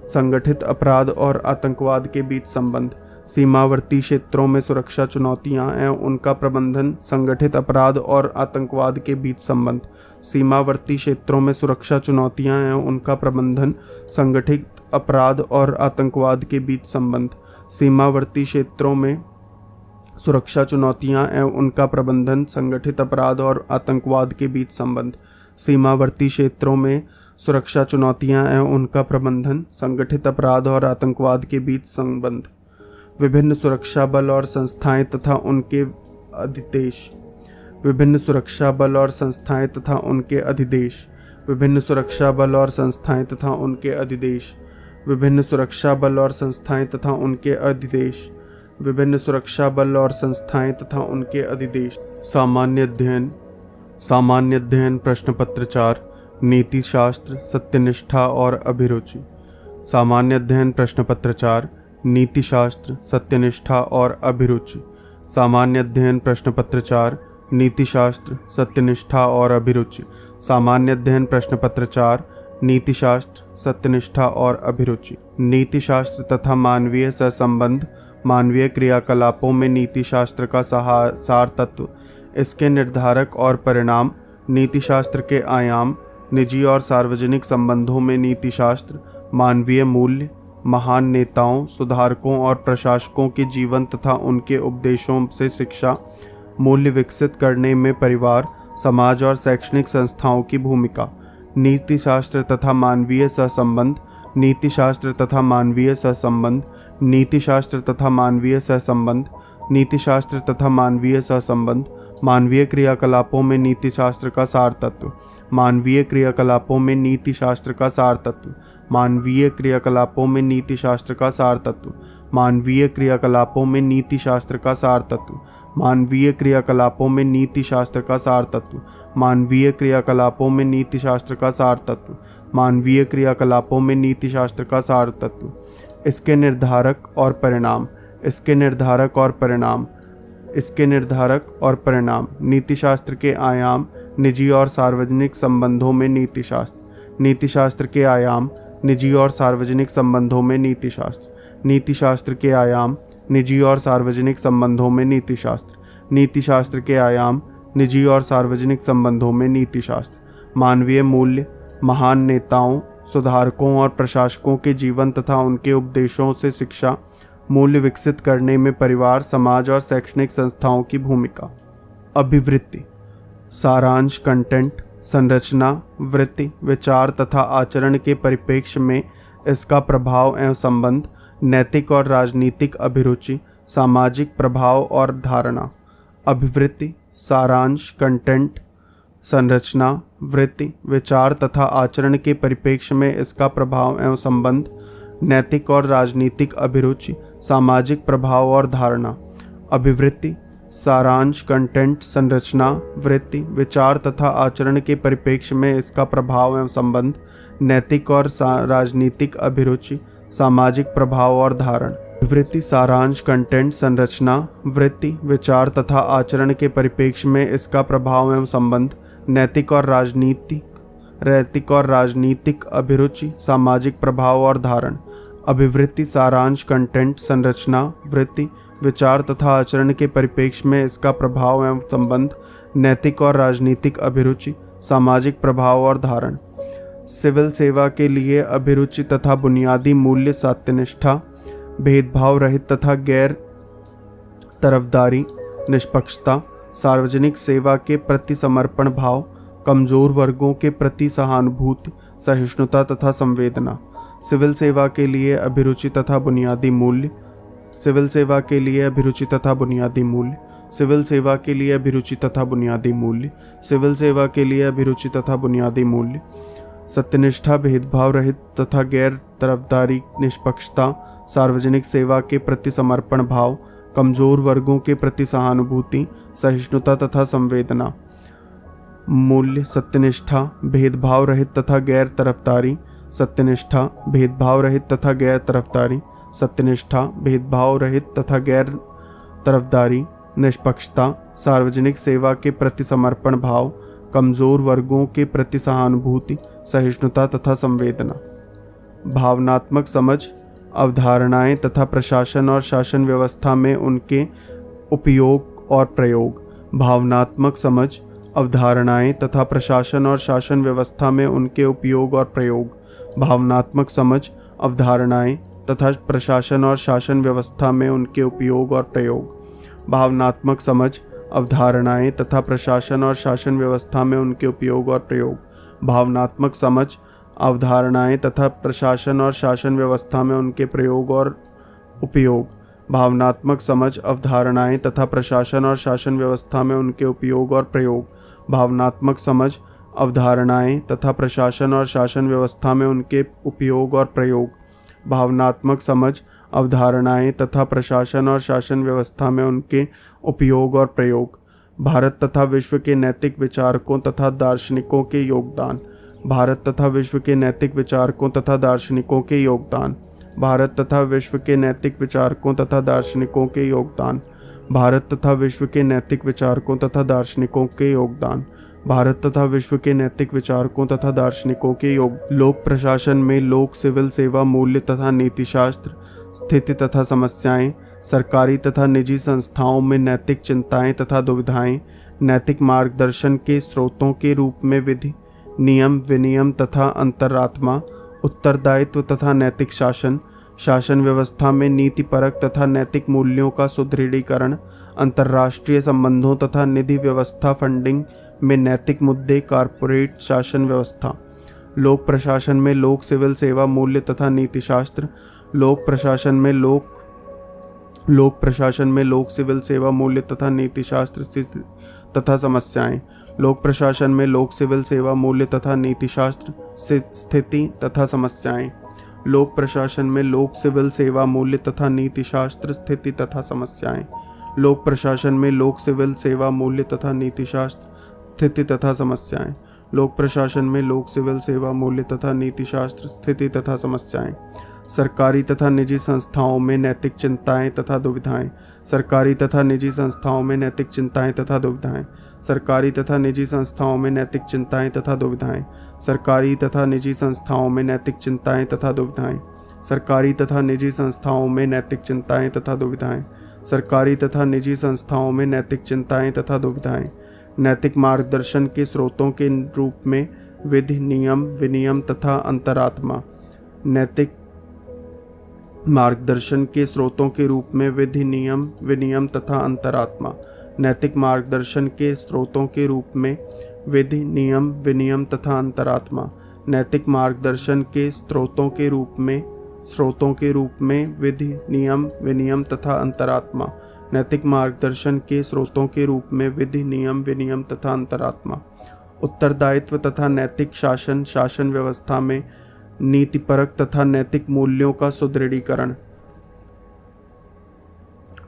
संगठित अपराध और आतंकवाद के बीच संबंध, सीमावर्ती क्षेत्रों में सुरक्षा चुनौतियां एवं उनका प्रबंधन, संगठित अपराध और आतंकवाद के बीच संबंध, सीमावर्ती क्षेत्रों में सुरक्षा चुनौतियां एवं उनका प्रबंधन, संगठित अपराध और आतंकवाद के बीच संबंध, सीमावर्ती क्षेत्रों में सुरक्षा चुनौतियां एवं उनका प्रबंधन, संगठित अपराध और आतंकवाद के बीच संबंध, सीमावर्ती क्षेत्रों में सुरक्षा चुनौतियां एवं उनका प्रबंधन, संगठित अपराध और आतंकवाद के बीच संबंध, विभिन्न सुरक्षा बल और संस्थाएं तथा उनके अधिदेश, विभिन्न सुरक्षा बल और संस्थाएं तथा उनके अधिदेश, विभिन्न सुरक्षा बल और संस्थाएं तथा उनके अधिदेश, विभिन्न सुरक्षा बल और संस्थाएं तथा उनके अधिदेश, विभिन्न सुरक्षा बल और संस्थाएं तथा उनके अधिदेश। सामान्य अध्ययन प्रश्न पत्र 4, नीति शास्त्र, सत्यनिष्ठा और अभिरुचि। सामान्य अध्ययन प्रश्न पत्र 4, नीति शास्त्र, सत्यनिष्ठा और अभिरुचि। सामान्य अध्ययन प्रश्न पत्र 4, नीति शास्त्र, सत्यनिष्ठा और अभिरुचि। सामान्य अध्ययन प्रश्न पत्र 4, नीति शास्त्र, सत्यनिष्ठा और अभिरुचि। नीति शास्त्र तथा मानवीय सहसंबंध, मानवीय क्रियाकलापों में नीति शास्त्र का सार तत्व, इसके निर्धारक और परिणाम, नीति शास्त्र के आयाम, निजी और सार्वजनिक संबंधों में नीति शास्त्र, मानवीय मूल्य, महान नेताओं, सुधारकों और प्रशासकों के जीवन तथा उनके उपदेशों से शिक्षा, मूल्य विकसित करने में परिवार, समाज और शैक्षणिक संस्थाओं की भूमिका। नीति शास्त्र तथा मानवीय सहसंबंध, नीति शास्त्र तथा मानवीय सहसंबंध, नीति शास्त्र तथा मानवीय सहसंबंध, नीति शास्त्र तथा मानवीय सहसंबंध, मानवीय क्रियाकलापों में नीति शास्त्र का सार तत्व, मानवीय क्रियाकलापों में नीति शास्त्र का सार तत्व, मानवीय क्रियाकलापों में नीति शास्त्र का सार तत्व, मानवीय क्रियाकलापों में नीति शास्त्र का सार तत्व, मानवीय क्रियाकलापों में नीति शास्त्र का सार तत्व, मानवीय क्रियाकलापों में नीति शास्त्र का सार तत्व, मानवीय क्रियाकलापों में नीति शास्त्र का सार तत्व। इसके निर्धारक और परिणाम, इसके निर्धारक और परिणाम, इसके निर्धारक और परिणाम। नीति शास्त्र के आयाम, निजी और सार्वजनिक संबंधों में नीति शास्त्र, नीति शास्त्र के आयाम, निजी और सार्वजनिक संबंधों में नीति शास्त्र, नीति शास्त्र के आयाम, निजी और सार्वजनिक संबंधों में नीति शास्त्र, नीति शास्त्र के आयाम, निजी और सार्वजनिक संबंधों में नीति शास्त्र। मानवीय मूल्य, महान नेताओं, सुधारकों और प्रशासकों के जीवन तथा उनके उपदेशों से शिक्षा, मूल्य विकसित करने में परिवार, समाज और शैक्षणिक संस्थाओं की भूमिका। अभिवृत्ति, सारांश, कंटेंट, संरचना, वृत्ति, विचार तथा आचरण के परिप्रेक्ष्य में इसका प्रभाव एवं संबंध, नैतिक और राजनीतिक अभिरुचि, सामाजिक प्रभाव और धारणा। अभिवृत्ति, सारांश, कंटेंट, संरचना, वृत्ति, विचार तथा आचरण के परिप्रेक्ष्य में इसका प्रभाव एवं संबंध, नैतिक और राजनीतिक अभिरुचि, सामाजिक प्रभाव और धारणा। अभिवृत्ति, सारांश, कंटेंट, संरचना, वृत्ति, विचार तथा आचरण के परिप्रेक्ष्य में इसका प्रभाव एवं संबंध, नैतिक और राजनीतिक अभिरुचि, सामाजिक प्रभाव और धारण। अभिवृत्ति, सारांश, कंटेंट, संरचना, वृत्ति, विचार तथा आचरण के परिप्रेक्ष्य में इसका प्रभाव एवं संबंध, नैतिक और राजनीतिक अभिरुचि, सामाजिक प्रभाव और धारण। अभिवृत्ति, सारांश, कंटेंट, संरचना, वृत्ति, विचार तथा आचरण के परिप्रेक्ष्य में इसका प्रभाव एवं संबंध, नैतिक और राजनीतिक अभिरुचि, सामाजिक प्रभाव और धारण। सिविल सेवा के लिए अभिरुचि तथा बुनियादी मूल्य, सत्यनिष्ठा, भेदभाव रहित तथा गैर तरफदारी, निष्पक्षता, सार्वजनिक सेवा के प्रति समर्पण भाव, कमजोर वर्गों के प्रति सहानुभूति, सहिष्णुता तथा संवेदना। सिविल सेवा के लिए अभिरुचि तथा बुनियादी मूल्य, सिविल सेवा के लिए अभिरुचि तथा बुनियादी मूल्य, सिविल सेवा के लिए अभिरुचि तथा बुनियादी मूल्य, सिविल सेवा के लिए अभिरुचि तथा बुनियादी मूल्य। सत्यनिष्ठा, भेदभाव रहित तथा गैर तरफदारी, निष्पक्षता, सार्वजनिक सेवा के प्रति समर्पण भाव, कमजोर वर्गों के प्रति सहानुभूति, सहिष्णुता तथा संवेदना। मूल्य, सत्यनिष्ठा, भेदभाव रहित तथा गैर तरफदारी, सत्यनिष्ठा, भेदभाव रहित तथा गैर तरफदारी, सत्यनिष्ठा, भेदभाव रहित तथा गैर तरफदारी, निष्पक्षता, सार्वजनिक सेवा के प्रति समर्पण भाव, कमजोर वर्गों के प्रति सहानुभूति, सहिष्णुता तथा संवेदना। भावनात्मक समझ, अवधारणाएं तथा प्रशासन और शासन व्यवस्था में उनके उपयोग और प्रयोग। भावनात्मक समझ, अवधारणाएं तथा प्रशासन और शासन व्यवस्था में उनके उपयोग और प्रयोग। भावनात्मक समझ, अवधारणाएं तथा प्रशासन और शासन व्यवस्था में उनके उपयोग और प्रयोग। भावनात्मक समझ, अवधारणाएं तथा प्रशासन और शासन व्यवस्था में उनके उपयोग और प्रयोग। भावनात्मक समझ, अवधारणाएं तथा प्रशासन और शासन व्यवस्था में उनके प्रयोग और उपयोग। भावनात्मक समझ, अवधारणाएं तथा प्रशासन और शासन व्यवस्था में उनके उपयोग और प्रयोग। भावनात्मक समझ, अवधारणाएं तथा प्रशासन और शासन व्यवस्था में उनके उपयोग और प्रयोग। भावनात्मक समझ, अवधारणाएं तथा प्रशासन और शासन व्यवस्था में उनके उपयोग और प्रयोग। भारत तथा विश्व के नैतिक विचारकों तथा दार्शनिकों के योगदान। भारत तथा विश्व के नैतिक विचारकों तथा दार्शनिकों के योगदान। भारत तथा विश्व के नैतिक विचारकों तथा दार्शनिकों के योगदान। भारत तथा विश्व के नैतिक विचारकों तथा दार्शनिकों के योगदान। भारत तथा विश्व के नैतिक विचारकों तथा दार्शनिकों के योग। लोक प्रशासन में लोक सिविल सेवा मूल्य तथा नीतिशास्त्र, स्थिति तथा समस्याएं। सरकारी तथा निजी संस्थाओं में नैतिक चिंताएं तथा दुविधाएं। नैतिक मार्गदर्शन के स्रोतों के रूप में विधि, नियम, विनियम तथा अंतरात्मा। उत्तरदायित्व तथा नैतिक शासन। शासन व्यवस्था में नीतिपरक तथा नैतिक मूल्यों का सुदृढ़ीकरण। अंतर्राष्ट्रीय संबंधों तथा निधि व्यवस्था फंडिंग में नैतिक मुद्दे। कॉरपोरेट शासन व्यवस्था। लोक प्रशासन में लोक सिविल सेवा मूल्य तथा नीतिशास्त्र। लोक प्रशासन में लोक सिविल सेवा मूल्य तथा नीतिशास्त्र, स्थिति तथा समस्याएं। लोक प्रशासन में लोक सिविल सेवा मूल्य तथा नीतिशास्त्र, स्थिति तथा समस्याएं। लोक प्रशासन में लोक सिविल सेवा मूल्य तथा नीतिशास्त्र, स्थिति तथा समस्याएं। लोक प्रशासन में लोक सिविल सेवा मूल्य तथा नीतिशास्त्र, स्थिति तथा समस्याएं। लोक प्रशासन में लोक सिविल सेवा मूल्य तथा नीतिशास्त्र, स्थिति तथा समस्याएं। सरकारी तथा निजी संस्थाओं में नैतिक चिंताएं तथा दुविधाएं। सरकारी तथा निजी संस्थाओं में नैतिक चिंताएं तथा दुविधाएं। सरकारी तथा निजी संस्थाओं में नैतिक चिंताएं तथा दुविधाएं। सरकारी तथा निजी संस्थाओं में नैतिक चिंताएं तथा दुविधाएं। सरकारी तथा निजी संस्थाओं में नैतिक चिंताएं तथा दुविधाएं। सरकारी तथा निजी संस्थाओं में नैतिक चिंताएं तथा दुविधाएं। नैतिक मार्गदर्शन के स्रोतों के रूप में विधि, नियम, विनियम तथा अंतरात्मा। नैतिक मार्गदर्शन के स्रोतों के रूप में विधि, नियम, विनियम तथा अंतरात्मा। नैतिक मार्गदर्शन के स्रोतों के रूप में विधि, नियम, विनियम तथा अंतरात्मा। नैतिक मार्गदर्शन के स्रोतों के रूप में विधि, नियम, विनियम तथा अंतरात्मा। नैतिक मार्गदर्शन के स्रोतों के रूप में विधि, नियम, विनियम तथा अंतरात्मा। उत्तरदायित्व तथा नैतिक शासन। शासन व्यवस्था में नीतिपरक तथा नैतिक मूल्यों का सुदृढ़ीकरण।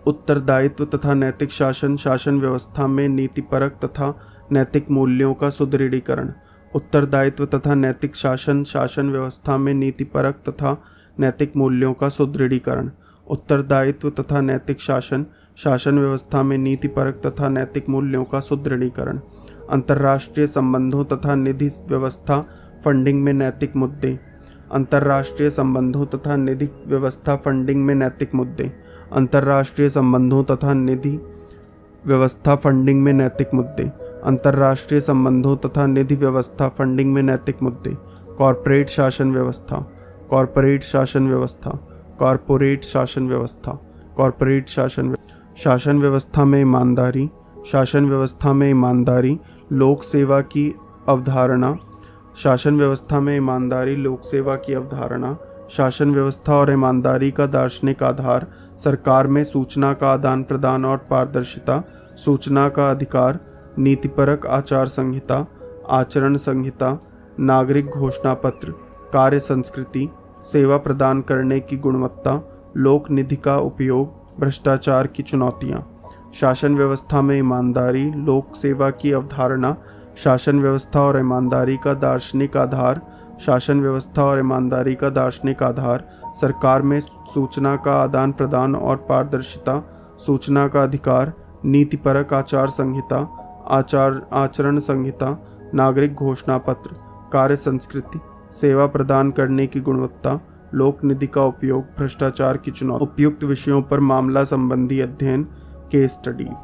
उत्तरदायित्व तथा नैतिक शासन। शासन व्यवस्था में नीतिपरक तथा नैतिक मूल्यों का सुदृढ़ीकरण। उत्तरदायित्व तथा नैतिक शासन। शासन व्यवस्था में नीतिपरक तथा नैतिक मूल्यों का सुदृढ़ीकरण। उत्तरदायित्व तथा नैतिक शासन। शासन व्यवस्था में नीतिपरक तथा नैतिक मूल्यों का सुदृढ़ीकरण। अंतर्राष्ट्रीय संबंधों तथा निधि व्यवस्था फंडिंग में नैतिक मुद्दे। अंतर्राष्ट्रीय संबंधों तथा निधि व्यवस्था फंडिंग में नैतिक मुद्दे। अंतर्राष्ट्रीय संबंधों तथा निधि व्यवस्था फंडिंग में नैतिक मुद्दे। अंतर्राष्ट्रीय संबंधों तथा निधि व्यवस्था फंडिंग में नैतिक मुद्दे। कॉरपोरेट शासन व्यवस्था। कॉरपोरेट शासन व्यवस्था। कॉरपोरेट शासन व्यवस्था। कॉरपोरेट शासन व्यवस्था में ईमानदारी। शासन व्यवस्था में ईमानदारी, लोक सेवा की अवधारणा। शासन व्यवस्था में ईमानदारी, लोक सेवा की अवधारणा। शासन व्यवस्था और ईमानदारी का दार्शनिक आधार। सरकार में सूचना का आदान प्रदान और पारदर्शिता। सूचना का अधिकार। नीतिपरक आचार संहिता, आचरण संहिता, नागरिक घोषणा पत्र, कार्य संस्कृति, सेवा प्रदान करने की गुणवत्ता, लोक निधि का उपयोग, भ्रष्टाचार की चुनौतियाँ। शासन व्यवस्था में ईमानदारी, लोक सेवा की अवधारणा। शासन व्यवस्था और ईमानदारी का दार्शनिक आधार। शासन व्यवस्था और ईमानदारी का दार्शनिक आधार, सरकार में सूचना का आदान प्रदान और पारदर्शिता, सूचना का अधिकार, नीतिपरक आचार संहिता, आचरण संहिता, नागरिक घोषणा पत्र, कार्य संस्कृति, सेवा प्रदान करने की गुणवत्ता, लोक निधि का उपयोग, भ्रष्टाचार की चुनौती। उपयुक्त विषयों पर मामला संबंधी अध्ययन, केस स्टडीज।